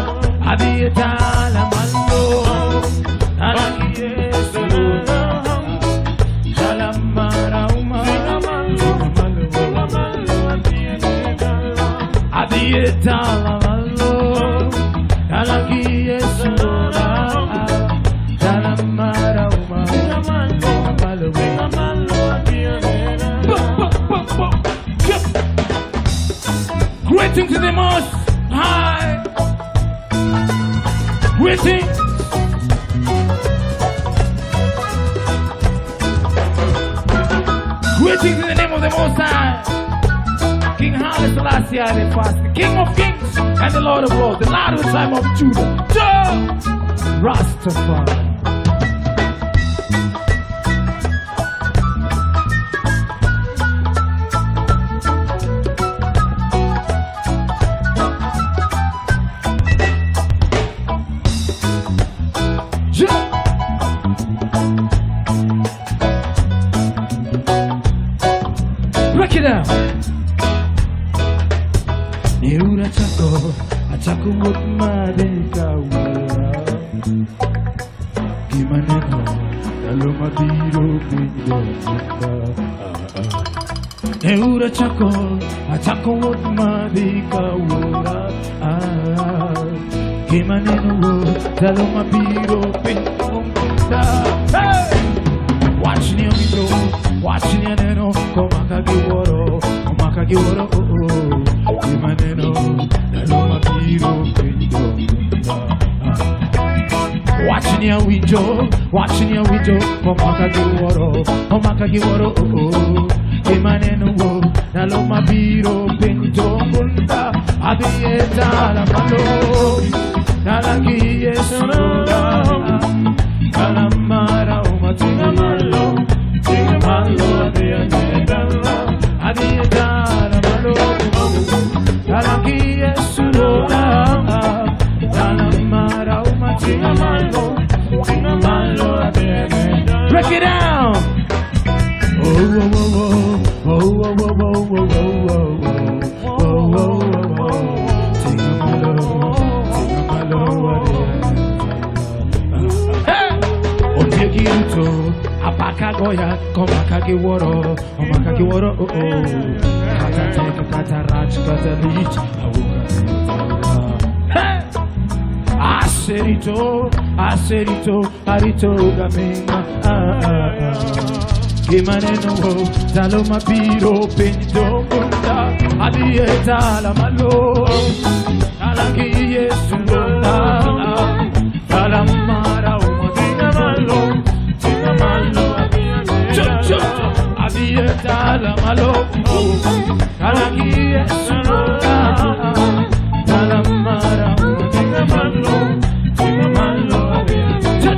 Adieta la malo, dalagi yesuroda. Adieta la malo, dalagi yesuroda, dalamara uma, greeting to the most high, greeting. Greetings in the name of the Most High, King Haile Selassie the First, the King of Kings and the Lord of Lords, the Lion of the tribe of Judah, Jah Rastafari. Break it down. Neura chako mut madeka wala. Gimaneno dalo mabiro bindo. Neura chako mut madeka wala. Gimaneno dalo mabiro bindo. Watching you go, watching you neno, komaka giworo, imaneno, daloma biro pendo. Watching you window, komaka giworo, imaneno, daloma biro pendo. Adieta la malo, dalagi yesuroda, dalamara uma, tinga malo adiane dala. Adieta la malo, dalagi yesuroda, dalamara uma, tinga malo adiane dala. Break it down. Oh oh oh oh oh oh oh oh oh oh. Tinga malo adiane. Otegiuto, apaka goya, komaka giworo, oh oh. Kata teka, kata rach, kata lich, awuka. Aserito, arito gamenga. Gimaneno, daloma biro, pendo, Adieta la malo, alaki Yesu na, alamara umadina malo, tina malo. Adieta la malo, alaki Yesu na, alamara umadina malo, tina malo. Tina malo.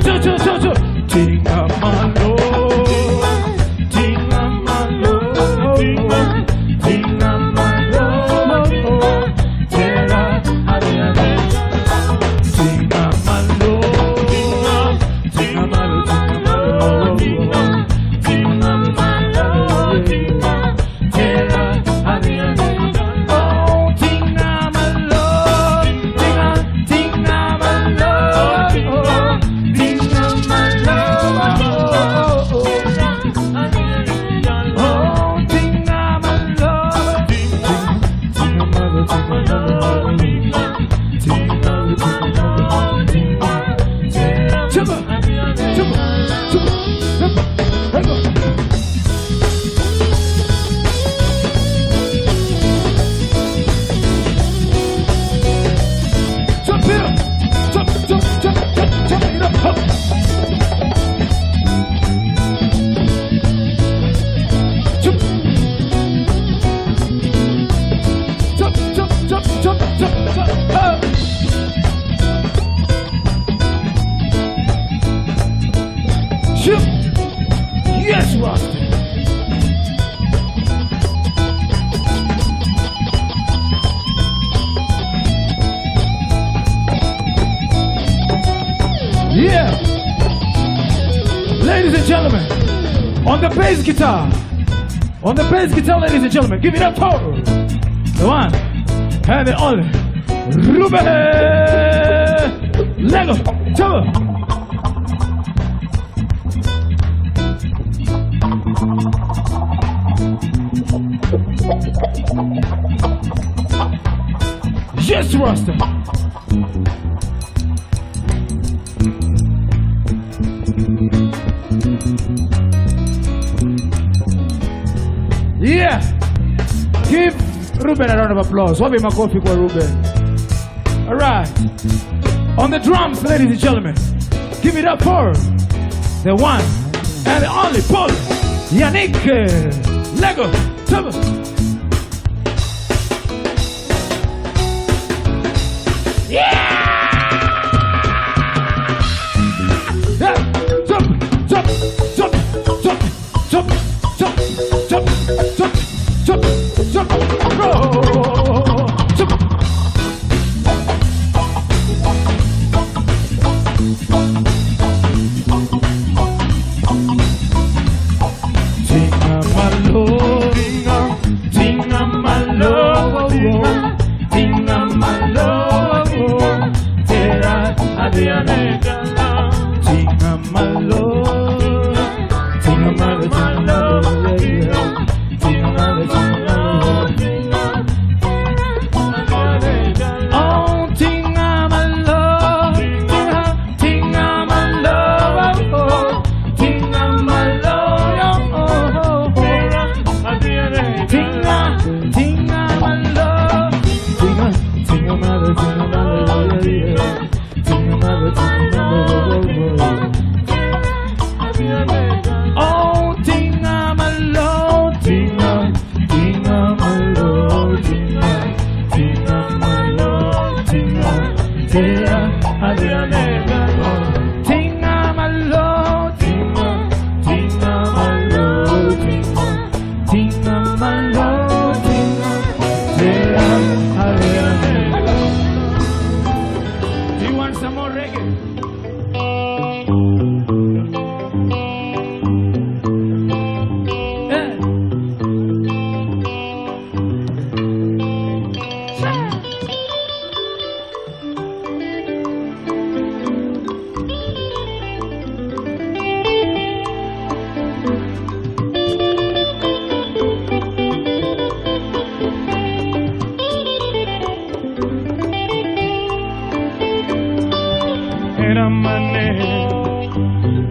Yes, Rasta. Yeah. Ladies and gentlemen, on the bass guitar, ladies and gentlemen, give it up for the one and the only Ruben Lego. Come Yes, Rasta. Yeah. Give Ruben a round of applause. Wapi makofi kwa Ruben. All right. On the drums, ladies and gentlemen, give it up for the one and the only Paul Yannick Lego. Yeah!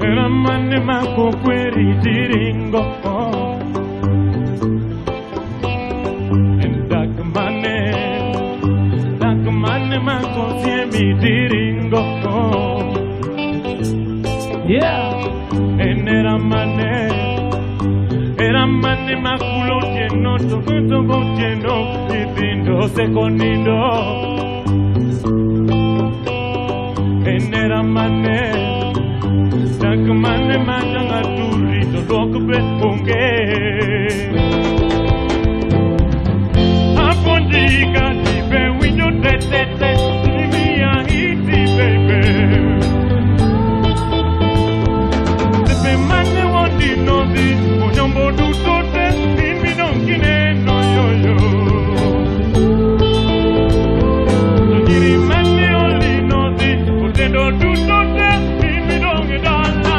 Eramane mako kweri diringo. And Eramane makulo lleno, todo lleno, viviendo seconido. Eramane, takamane matanga turito, lokope unge. Apondika tibe window tete, tibi ya iti baby. Tibe mane wandi no di. Nyombo du tote, mi non kine no yo yo. Niri mani oli no di, utendo du tote, mi non gedala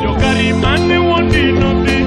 Yo cari mane wondi no di,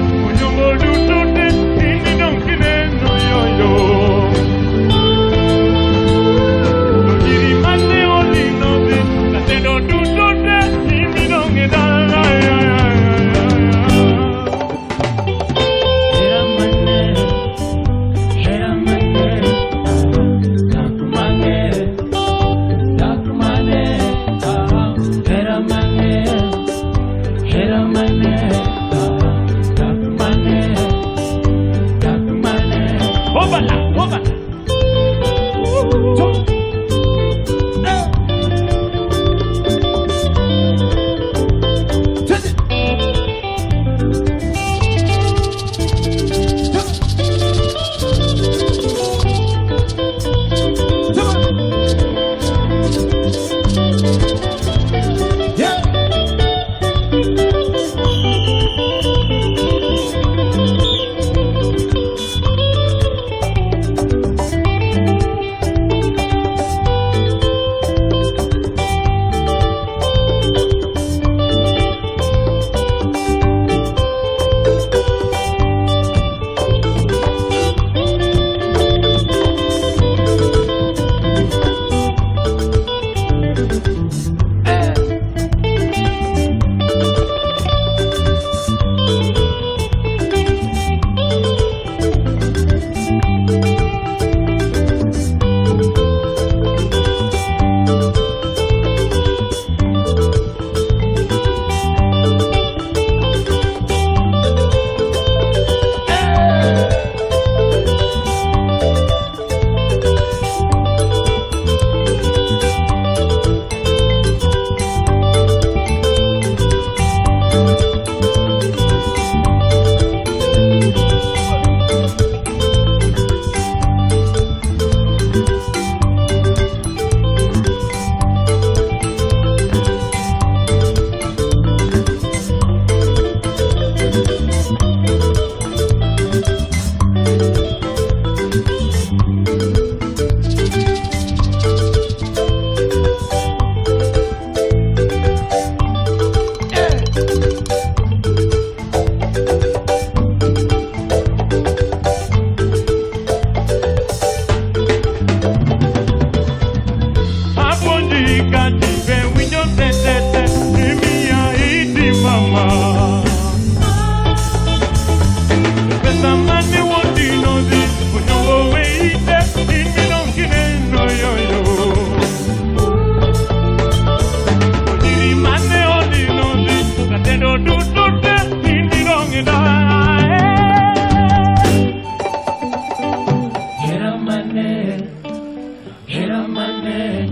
Hera mane,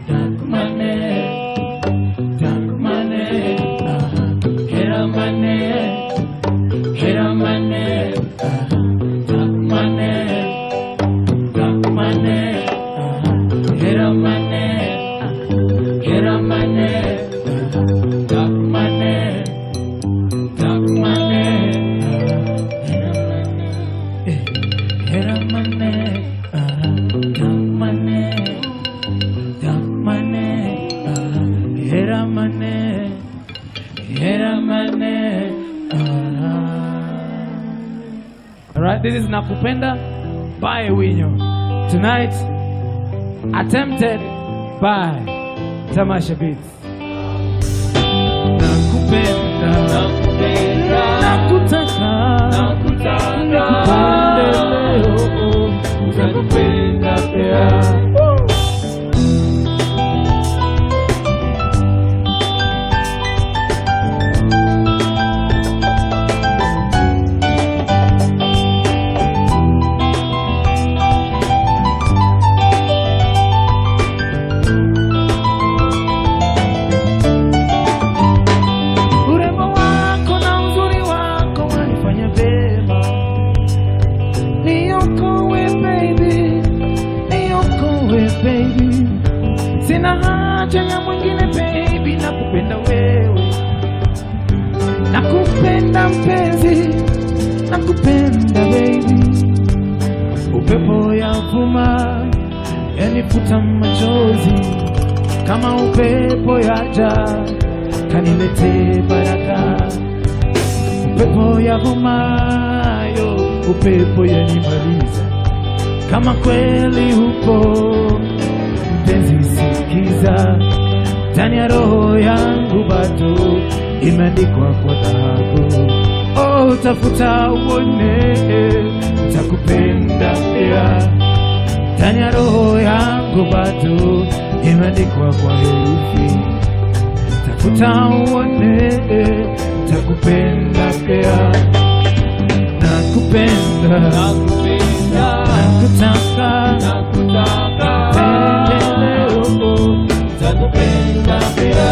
dark mane, dark mane, hera mane, hera mane, dark mane, dark mane, hera mane, hera mane, dark mane, dark mane, hera mane, Alright, this is Nakupenda by Winyo. Tonight, attempted by Tamasha Beats. Nakupenda, nakupenda, nakutaka, nakutaka, nakupenda pia. Sina haja ya mwingine baby, nakupenda wewe, nakupenda mpenzi, nakupenda baby. Upepo ya vuma yanifuta machozi, kama upepo yaja kanilete baraka. Upepo ya vuma yo, upepo yanimaliza, kama kweli upo mpenzi sikiza, ndani ya roho yangu bado imeandikwa kwa dhahabu. Oh, tafuta uone, takupenda pia, ndani ya roho yangu bado imeandikwa kwa herufi. Tafuta uone, takupenda pia, nakupenda, nakupenda, nakutaka, nakutaka, nakupenda pia,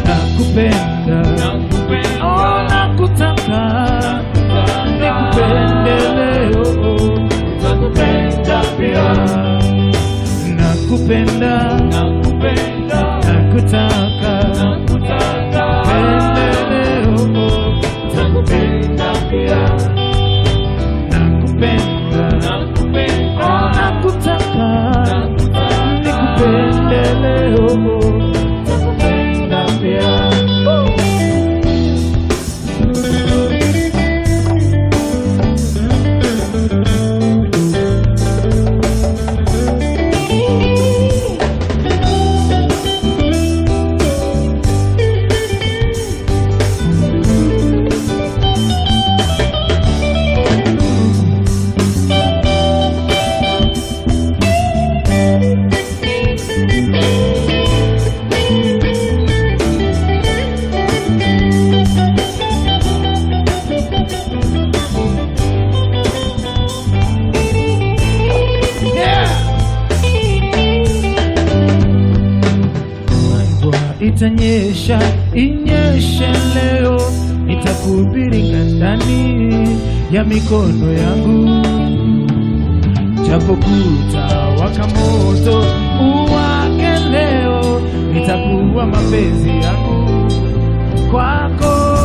nakupenda, nakupenda, oh nakutaka, nikupende leo, nakupenda pia, nakupenda, nakupenda, nakutaka, nakutaka, nikupende leo, nakupenda pia, nakupenda, nakupenda, oh nakutaka, nikupende leo, nakupenda pia. Itanyesha, inyeshe leo, nitakuhubiri ndani ya mikono yangu. Japo kutawaka moto uwake leo, nitakuwa mapenzi yangu kwako.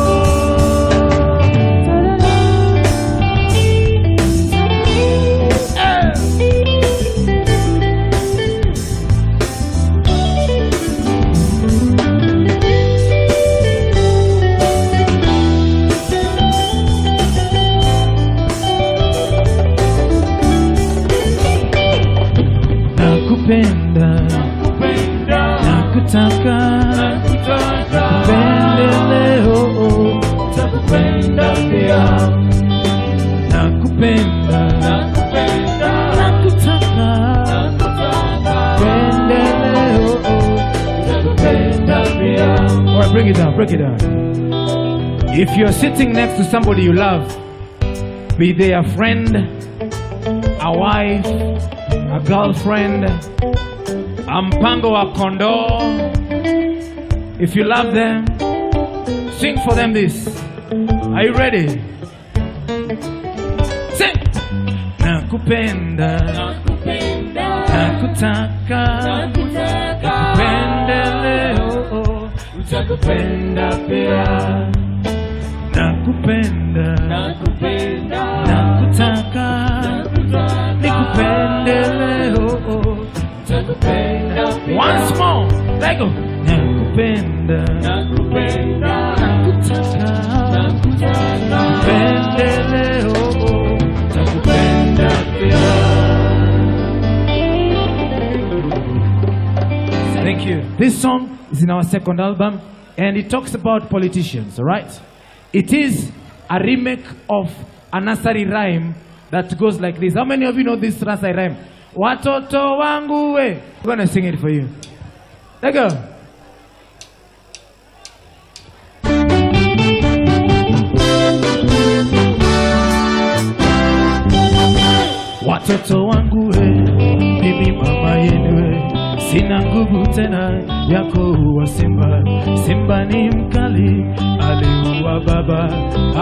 Nakupenda, nakupenda, nakutaka, nakutaka, nakupende leo, nakupenda pia, nakupenda, nakupenda, nakutaka, nakutaka, nakupende leo, nakupenda pia. Alright, break it down, break it down. If you're sitting next to somebody you love, be they a friend, a wife, a girlfriend, a mpango wa kondoo. If you love them, sing for them this. Are you ready? Sing! Nakupenda, nakutaka, nakupenda leo, utakupenda pia. Nakupenda, nakutaka, nikupende leo, utakupenda pia. Once more, let go. Nakupenda, nakutaka, nikupende leo, utakupenda pia. Thank you. This song is in our second album, and it talks about politicians, all right? It is a remake of a nursery rhyme that goes like this. How many of you know this nursery rhyme? Watoto wangu we. I'm gonna sing it for you. Let go. Watoto wangu we, mimi mama yenu we. Sina nguvu tena ya kuua simba. Simba ni mkali, aliua baba,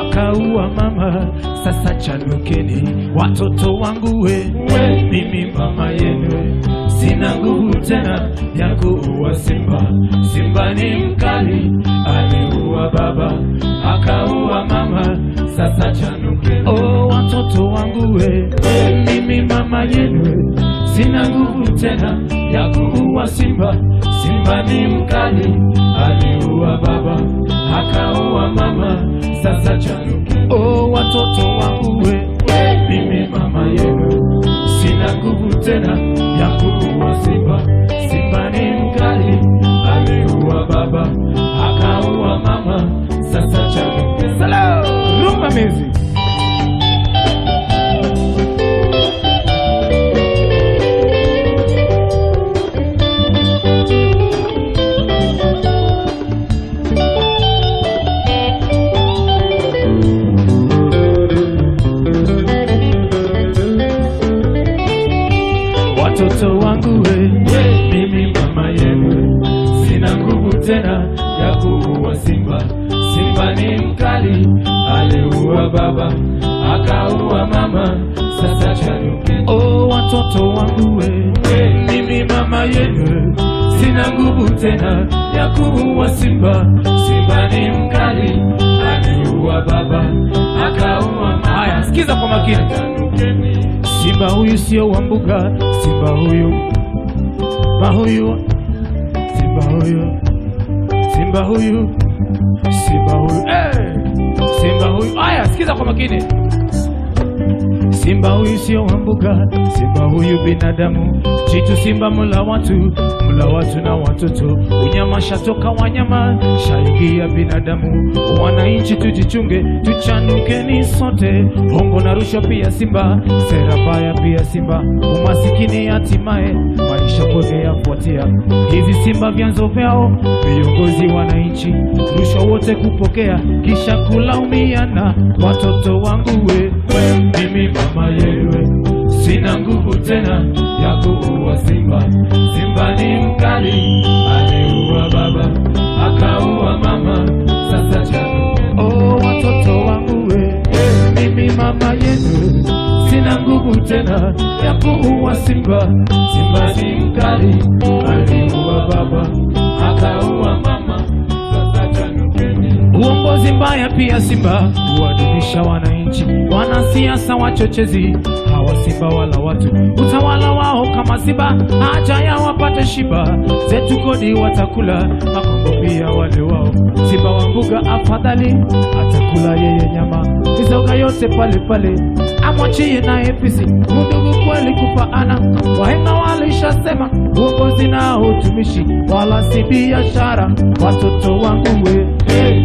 akaua mama. Sasa chanukeni watoto wangu we, mimi mama yenu. Sina nguvu tena ya kuua simba. Simba ni mkali, aliua baba, akaua mama. Sasa chanukeni. Oh, watoto wangu we, mimi mama yenu. Sina nguvu tena ya kuua simba. Simba ni mkali, aliua baba, akaua mama. Sasa chanukeni. Oh, watoto wangu we, mimi mama yenu. Sina nguvu tena ya kuua simba. Simba ni mkali, aliua baba, akaua mama. Sasa chanukeni. Hello, Rumba music. Watoto wangu we, mimi mama yenu. Sina nguvu tena ya kuua simba. Simba ni mkali, aliua baba, akaua mama. Sasa chanukeni. Oh, watoto wangu we, mimi mama yenu. Sina nguvu tena ya kuua simba. Simba ni mkali, aliua baba, akaua mama. Haya, sikiza kwa makini. Simba huyu sio wa mbuga. Simba huyu, simba huyu, simba huyu, simba huyu, simba huyu, simba huyu. Aya, sikiza kwa makini. Simba huyu sio wa mbuga. Simba huyu binadamu. Jitu simba mula watu na watoto. Unyama shatoka wanyama, shaingia binadamu. Wananchi tujichunge, tuchanukeni sote. Hongo na rushwa pia simba, sera baya pia simba. Umasikini hatimaye maisha pote yafuatia. Hizi simba vyanzo vyao viongozi wananchi. Rushwa wote kupokea kisha kulaumiana. Watoto wangu we, mimi mama yewe. Sina nguvu tena ya kuua simba. Simba ni mkali, aliua baba, akaua mama. Sasa chanukeni. Oh, watoto wangu we, mimi mama yenu. Sina nguvu tena ya kuua simba. Simba ni mkali, aliua baba, akaua mama. Sasa chanukeni. Uongozi mbaya pia simba, huwadunisha wananchi. Wanasiasa wachochezi, hawa simba wala watu. Utawala wao kama simba, haja ya wapate shiba. Zetu kodi watakula, makombo pia wale wao. Simba wa mbuga afadhali, atakula yeye nyama. Mizoga yote pale pale, amwachie naye fisi. Undugu kweli kufaana, wahenga walishasema. Uongozi na utumishi, wala si biashara. Watoto wangu we,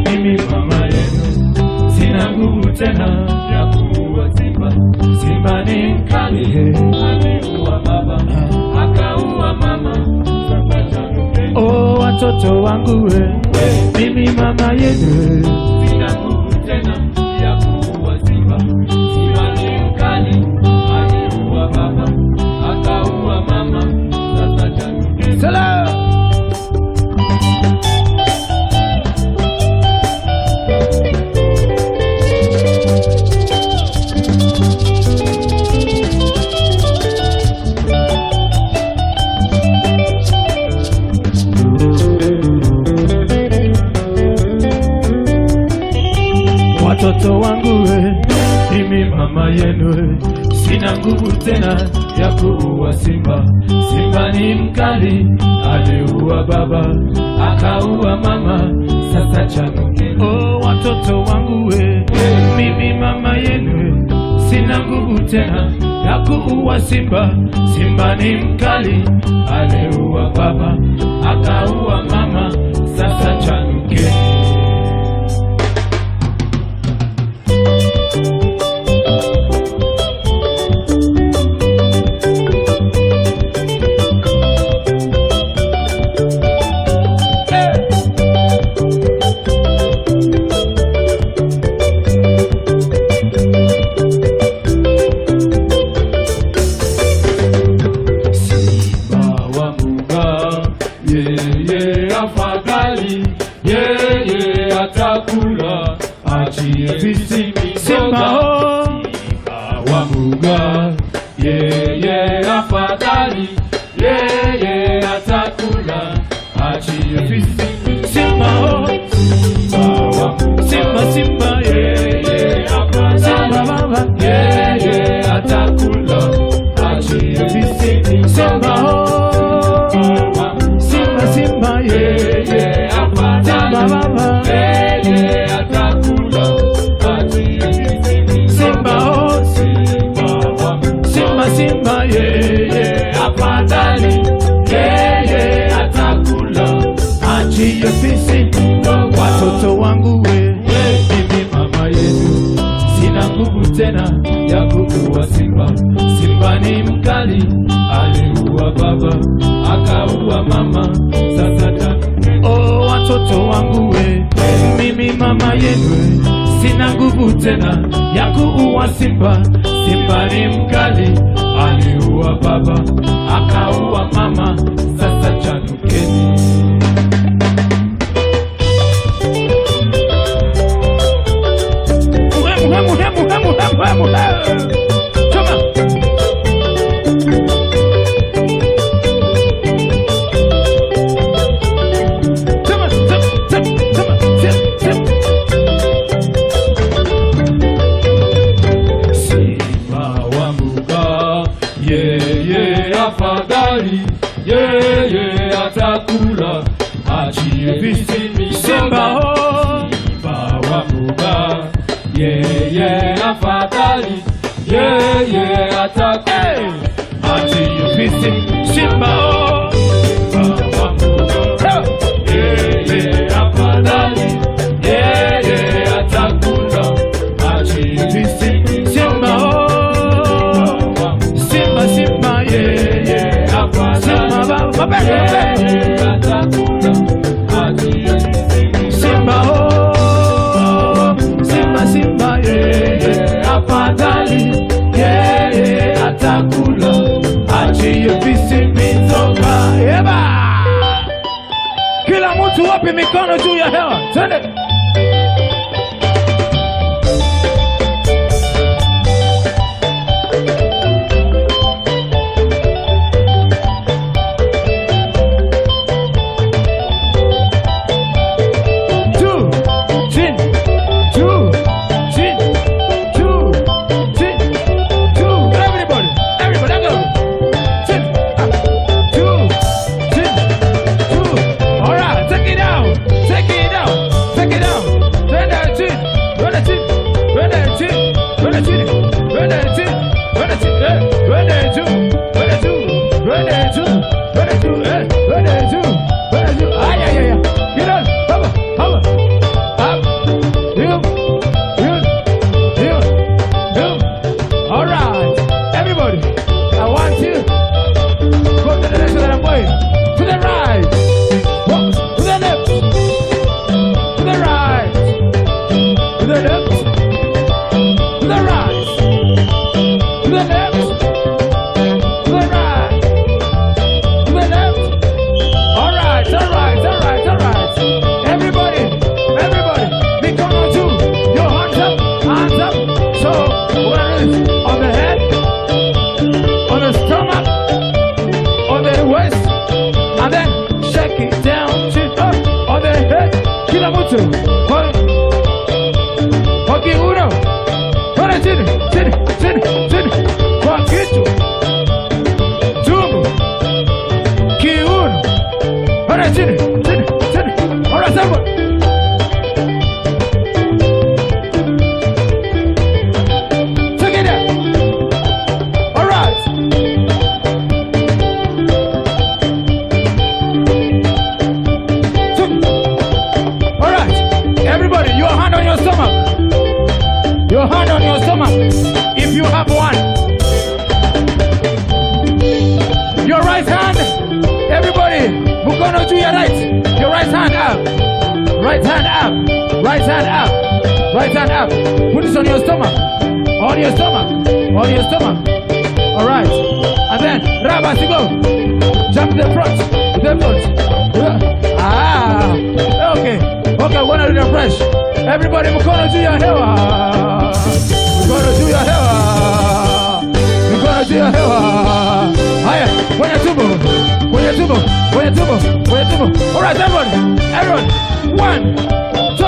mimi mama yenu. Sina nguvu tena ya kuua simba. Simba ni mkali, aliua baba, akaua mama. Sasa chanukeni. Oh, watoto wangu we, mimi mama yenu. Sina nguvu tena ya kuua simba. Simba ni mkali, aliua baba, akaua Watoto wangu we, mimi mama yenu we, sina nguvu tena ya kuua simba. Simba ni mkali, aliua baba, akaua mama, sasa chanuke. Oh, watoto wangu we, mimi mama yenu we, sina nguvu tena ya kuua simba. Simba ni mkali, aliua baba, akaua mama, sasa chanuke. Watoto wangu we, mimi mama yenu, sina nguvu tena ya kuua simba. Simba ni mkali, aliua baba, akaua mama, sasa chanuke. Oh, watoto wangu we, mimi mama yenu, sina nguvu tena ya kuua simba. Simba ni mkali, aliua baba, akaua mama, sasa chanukeni. Atakula achie visimi simba ho, simba wa mbuga yeye afadhali, yeye atakula achie visimi simba ho, simba wa mbuga yeye afadhali, yeye atakula achie visimi simba ho, simba simba yeye afadhali, simba oh, simba simba yeye afadhali, yeye atakula achie visimi toka. Eba, kila mtu wapi mikono juu ya hewa, twende. right, Sydney. All right, everybody. Take it there. All right. All right. Everybody, your hand on your stomach. Your hand on your stomach. If you have one. Your right hand. Everybody, we're gonna do your right. Your right hand up. Right hand up. Right hand up. Right hand up. Put it on your stomach. On your stomach. On your stomach. Alright. And then Rabas, you go. Jump to the front. To the front. Ah. Okay. Okay, we're gonna do the fresh. Everybody, we're gonna do your hair. We're gonna do your hair. We're gonna do your hair. Higher. When you tumble. When you tumble, when you tumble, when you tumble. All right, everyone. 1, 2,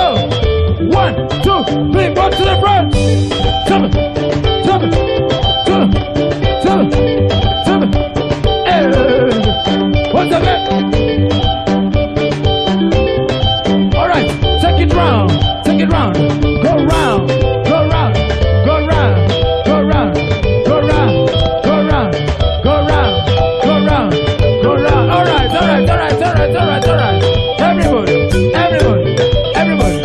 1, 2, 3, go to the front. Tumble. Once again. All right, take it round. Go round. Alright. Everybody.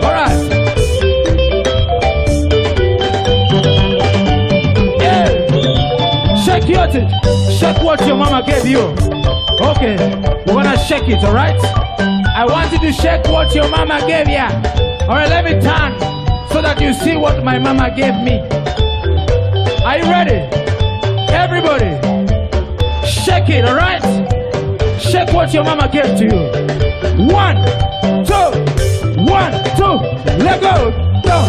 Alright. Yeah. Shake what your mama gave you. Okay, we're gonna shake it, alright? I want you to shake what your mama gave you. Alright, let me turn so that you see what my mama gave me. Are you ready? Everybody, shake it, alright? Shake what your mama gave to you. 1, 2, 1, 2, let go. Down.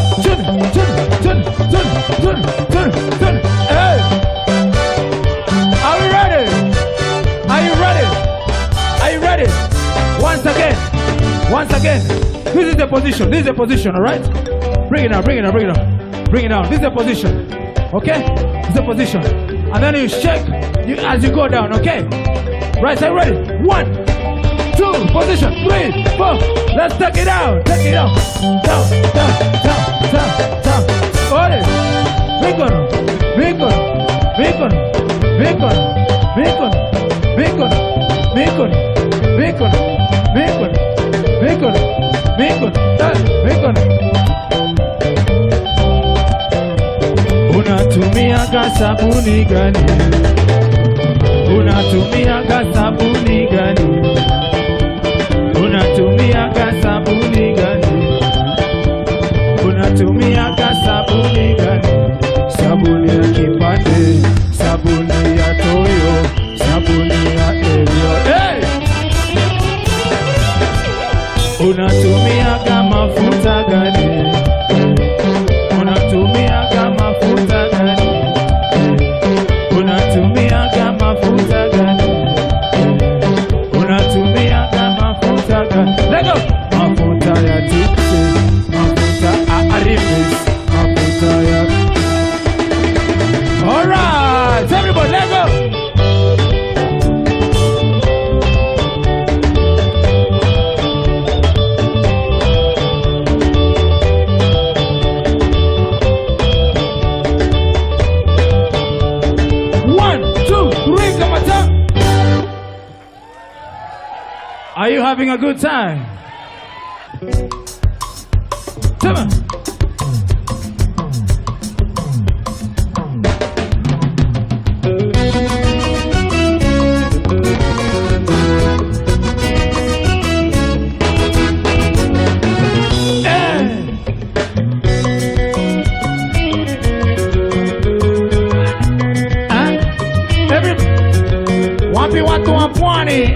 Hey. Are we ready? Are you ready? Once again. This is the position, alright? Bring it down. This is the position. Okay? This is the position. And then you shake as you go down, okay? Right side ready. 1, 2, position. 3, 4. Let's take it out. Down. Hold it. Unatumiaga sabuni gani? Unatumiaga sabuni gani? Unatumiaga sabuni gani? Unatumiaga sabuni gani? Sabuni ya kipande, sabuni ya toyo, sabuni ya elio. Hey! Unatumiaga mafuta gani? Unatumiaga mafuta gani? Unatumiaga mafuta gani? Unatumiaga mafuta gani? Lego! Mafuta ya tipsi, mafuta ya arifis, mafuta ya... Alright, everybody, let's go! Are you having a good time? Come on. Wapi watu wa pwani,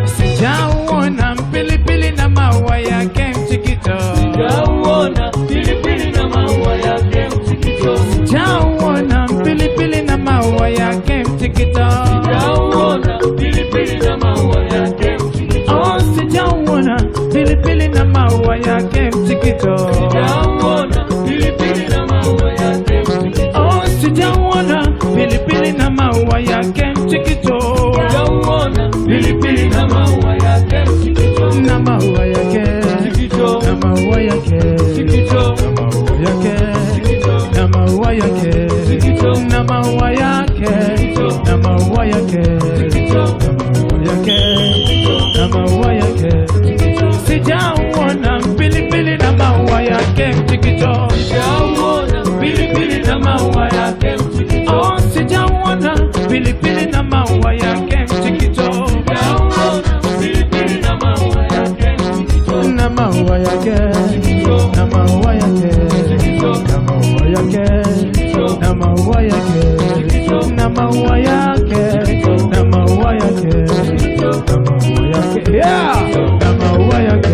Sijauona pilipili na maua yake mchikito. Sijauona pilipili na maua yake mchikito. Sijauona pilipili na maua yake mchikito. Sijauona pilipili na maua yake mchikito. Oh, sijauona pilipili na maua yake mchikito. Sijauona pilipili na maua yake mchikito. yake na maua yake na maua yake na maua yake na maua yake sijaona pilipili na maua yake mchikicho sijaona pilipili na maua yake mchikicho oh sijaona pilipili na maua yake mchikicho sijaona pilipili na maua yake mchikicho na maua yake na maua yake na maua yake na maua yake na maua yake na maua yake na maua yake yeah na maua yake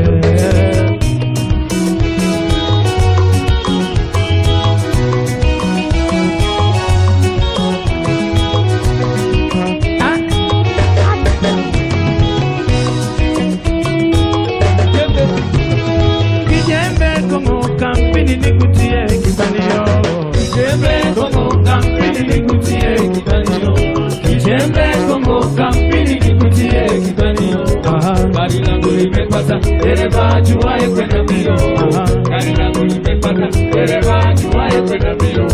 nikutie kibanio kijembe kongo kampini nikutie kibanio kijembe kongo kampini nikutie kibanio gari langu limepata dereva ajuaye kwenda mbio gari langu limepata dereva ajuaye kwenda mbio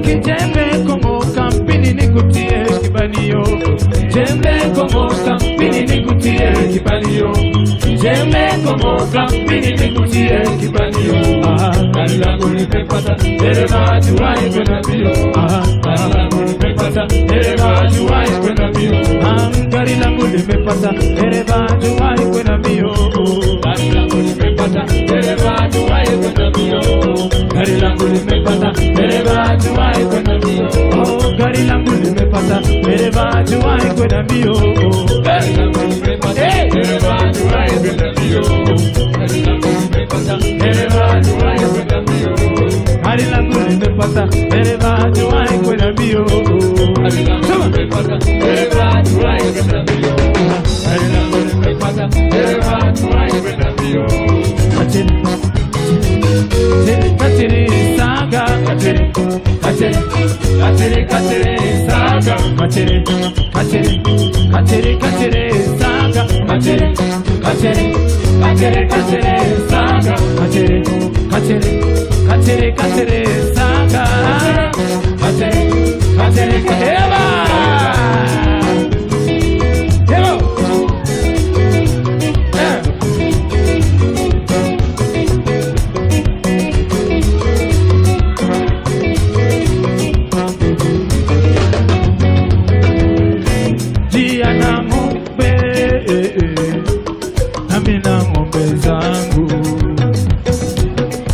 kijembe kongo kampini nikutie kibanio kijembe kongo kampini nikutie kibanio kijembe kongo kampini nikutie kibanio gari langu limepata dereva ajuaye kwenda mbio gari langu limepata dereva ajuaye kwenda mbio gari langu limepata dereva ajuaye kwenda mbio gari langu limepata dereva ajuaye kwenda mbio gari langu limepata dereva ajuaye kwenda mbio gari langu limepata dereva ajuaye kwenda mbio gari langu limepata dereva ajuaye kwenda mbio gari langu limepata dereva ajuaye kwenda mbio gari langu limepata dereva ajuaye kwenda mbio gari langu limepata dereva ajuaye kwenda mbio gari langu limepata dereva ajuaye kwenda mbio Katiri saga katiri katiri katiri katiri saga katiri katiri katiri katiri saga katiri katiri katiri katiri saga katiri katiri katiri katiri saga katiri katiri katiri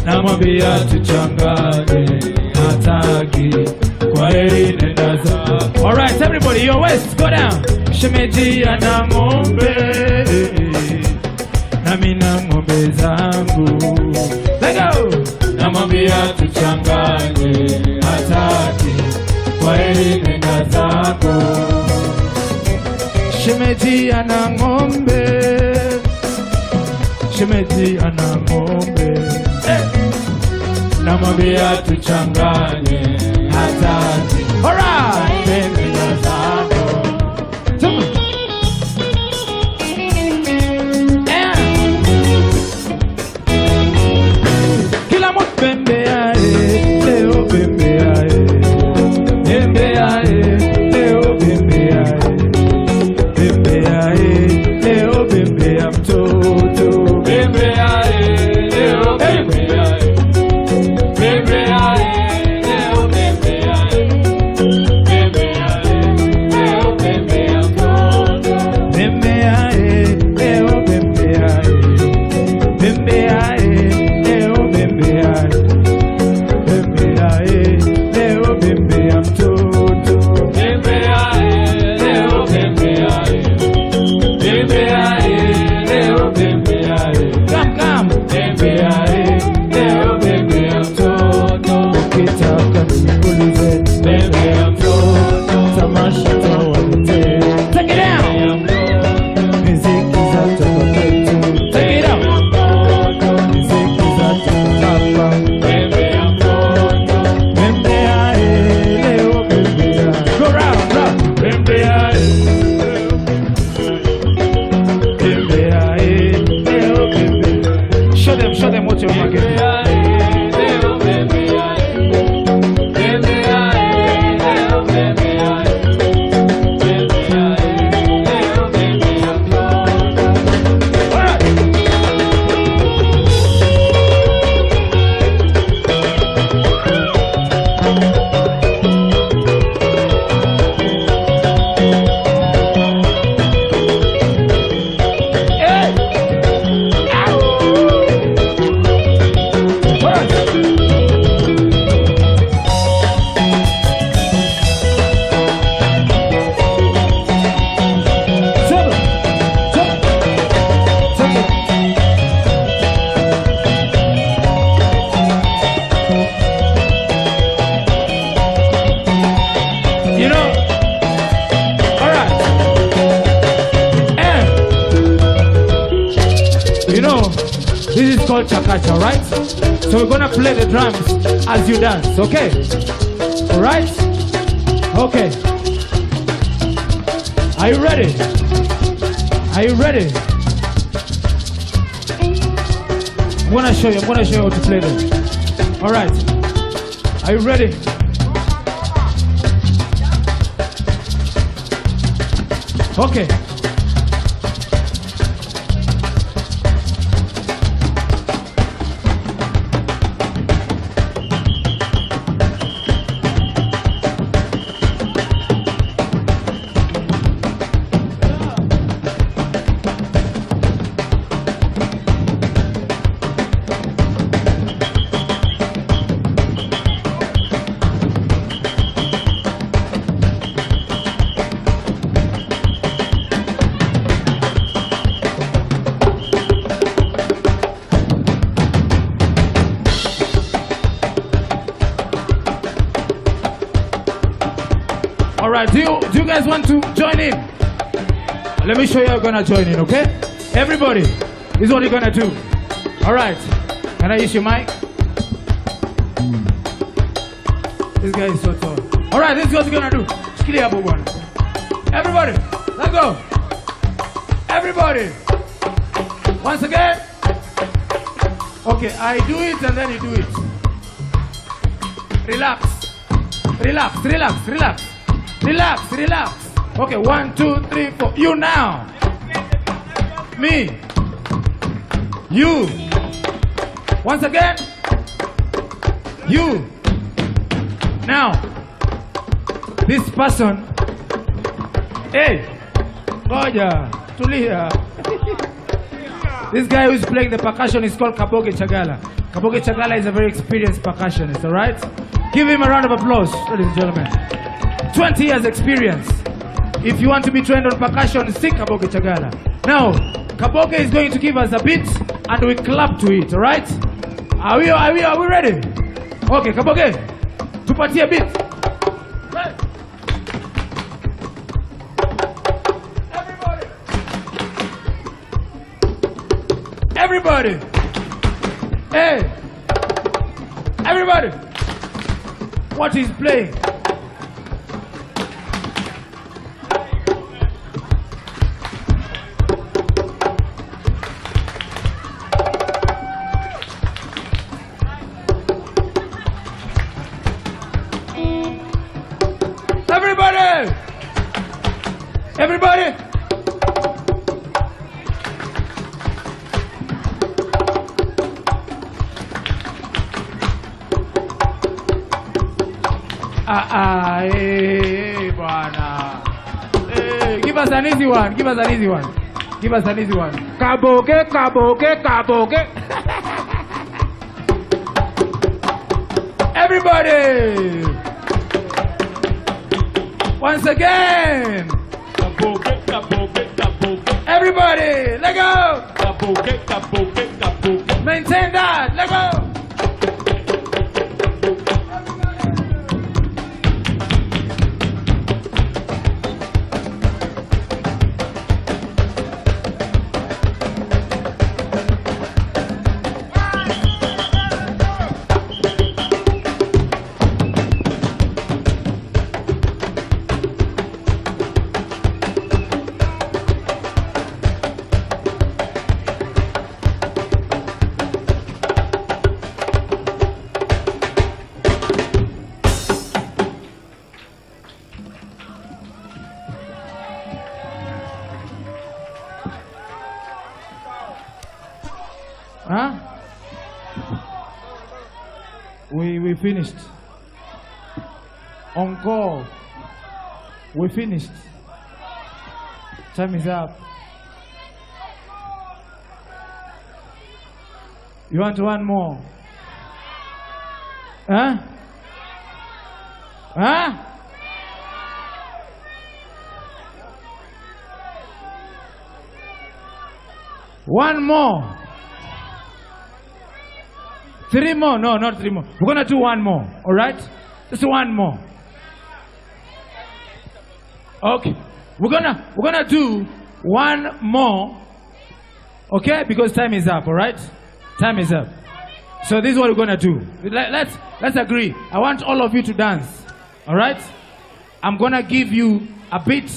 namwambia tuchangane hataki kwa heri nenda za alright everybody your waist go down shemeji ana ng'ombe nami na ng'ombe zangu let go namwambia tuchangane hataki kwa heri nenda zako shemeji ana ng'ombe shemeji ana ng'ombe namwambia tuchanganye hataki alright baby nazako kila mtu bembea leo bembea bembea leo bembea bembea leo bembea mtoto bembea leo bembea bembea leo bembea bembea called chakacha, right? So we're gonna play the drums as you dance, okay? Alright? Okay. Are you ready? Are you ready? I'm gonna show you how to play them. Alright. Are you ready? Okay. Alright, do you guys want to join in? Let me show you how you're gonna join in, okay? Everybody, this is what you're gonna do. Alright, can I use your mic? This guy is so tall. Alright, this is what you're gonna do. Everybody, let's go. Everybody. Once again. Okay, I do it and then you do it. Relax. Relax, relax, relax. Relax, relax. Okay, 1, 2, 3, 4. You now. Me. You. Once again. You. Now. This person. Hey. Goja. Tulia. This guy who's playing the percussion is called Kaboge Chagala. Kaboge Chagala is a very experienced percussionist, alright? Give him a round of applause, ladies and gentlemen. 20 years experience. If you want to be trained on percussion, sing Kaboge Chagala. Now, Kaboge is going to give us a beat and we clap to it, alright? Are we ready? Okay, Kaboge, tupatie beat. Right. Everybody. Hey. Everybody. What is playing? Everybody! Everybody! Hey, bwana. Hey, give us an easy one. Give us an easy one. Give us an easy one. Kaboge, Kaboge, Kaboge. Everybody! Once again! Kaboge, Kaboge, Kaboge. Everybody, let go! Kaboge, Kaboge, Kaboge. Maintain that, let go! Huh? We finished. Encore. We finished. Time is up. You want one more? Huh? Huh? One more. 3 more. No, not 3 more. We're gonna do one more. All right? Just one more. Okay. We're gonna do one more. Okay? Because time is up. All right? Time is up. So this is what we're gonna do. Let's agree. I want all of you to dance. All right? I'm gonna give you a beat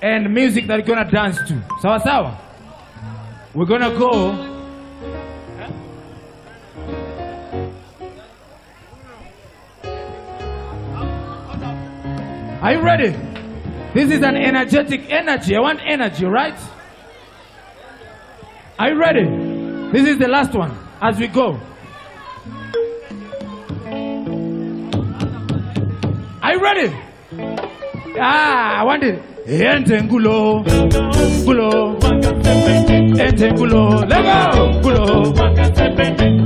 and music that you're gonna dance to. Sawa sawa? We're gonna go. Are you ready? This is an energetic energy. I want energy, right? Are you ready? This is the last one as we go. Are you ready? I want it. Entengulo, gulo, entengulo, let go, gulo,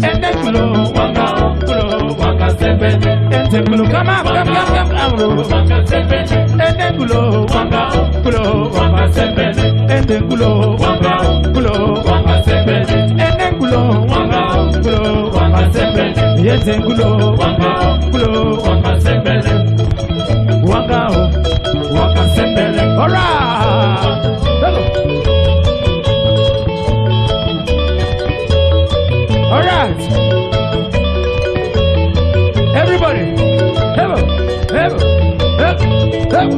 entengulo, wanga, gulo, wanga sepe, entengulo, come up, entengulo, wanga, gulo, wanga sepe, entengulo, wanga, gulo, wanga sepe, entengulo, wanga, gulo, wanga sepe, entengulo, wanga, gulo, wanga sepe. Waka oh, waka sembele. Alright. Hello. Alright. Everybody. Hello. Hello. Hello. Hello.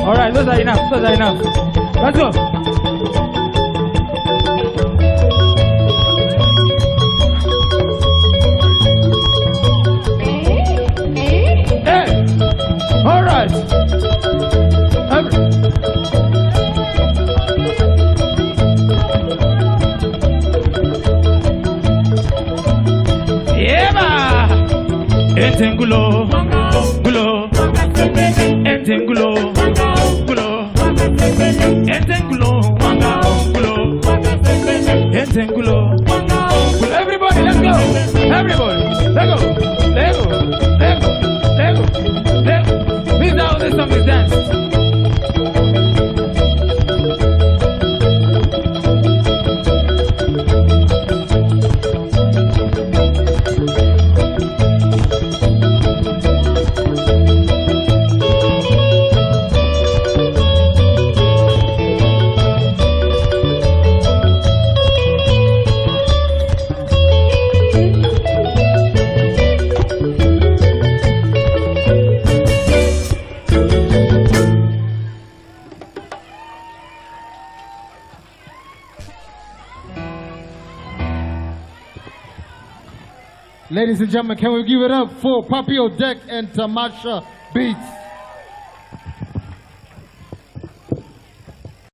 Alright, those are enough. Those are enough. Let's go. Hey! Alright. Yeah! Entengulo, gulo, entengulo. Everybody, let's go. Everybody, let go. Let go. Let go. Let go. Let go. This is how this song is danced. Ladies and gentlemen, can we give it up for Papio Deck and Tamasha Beats?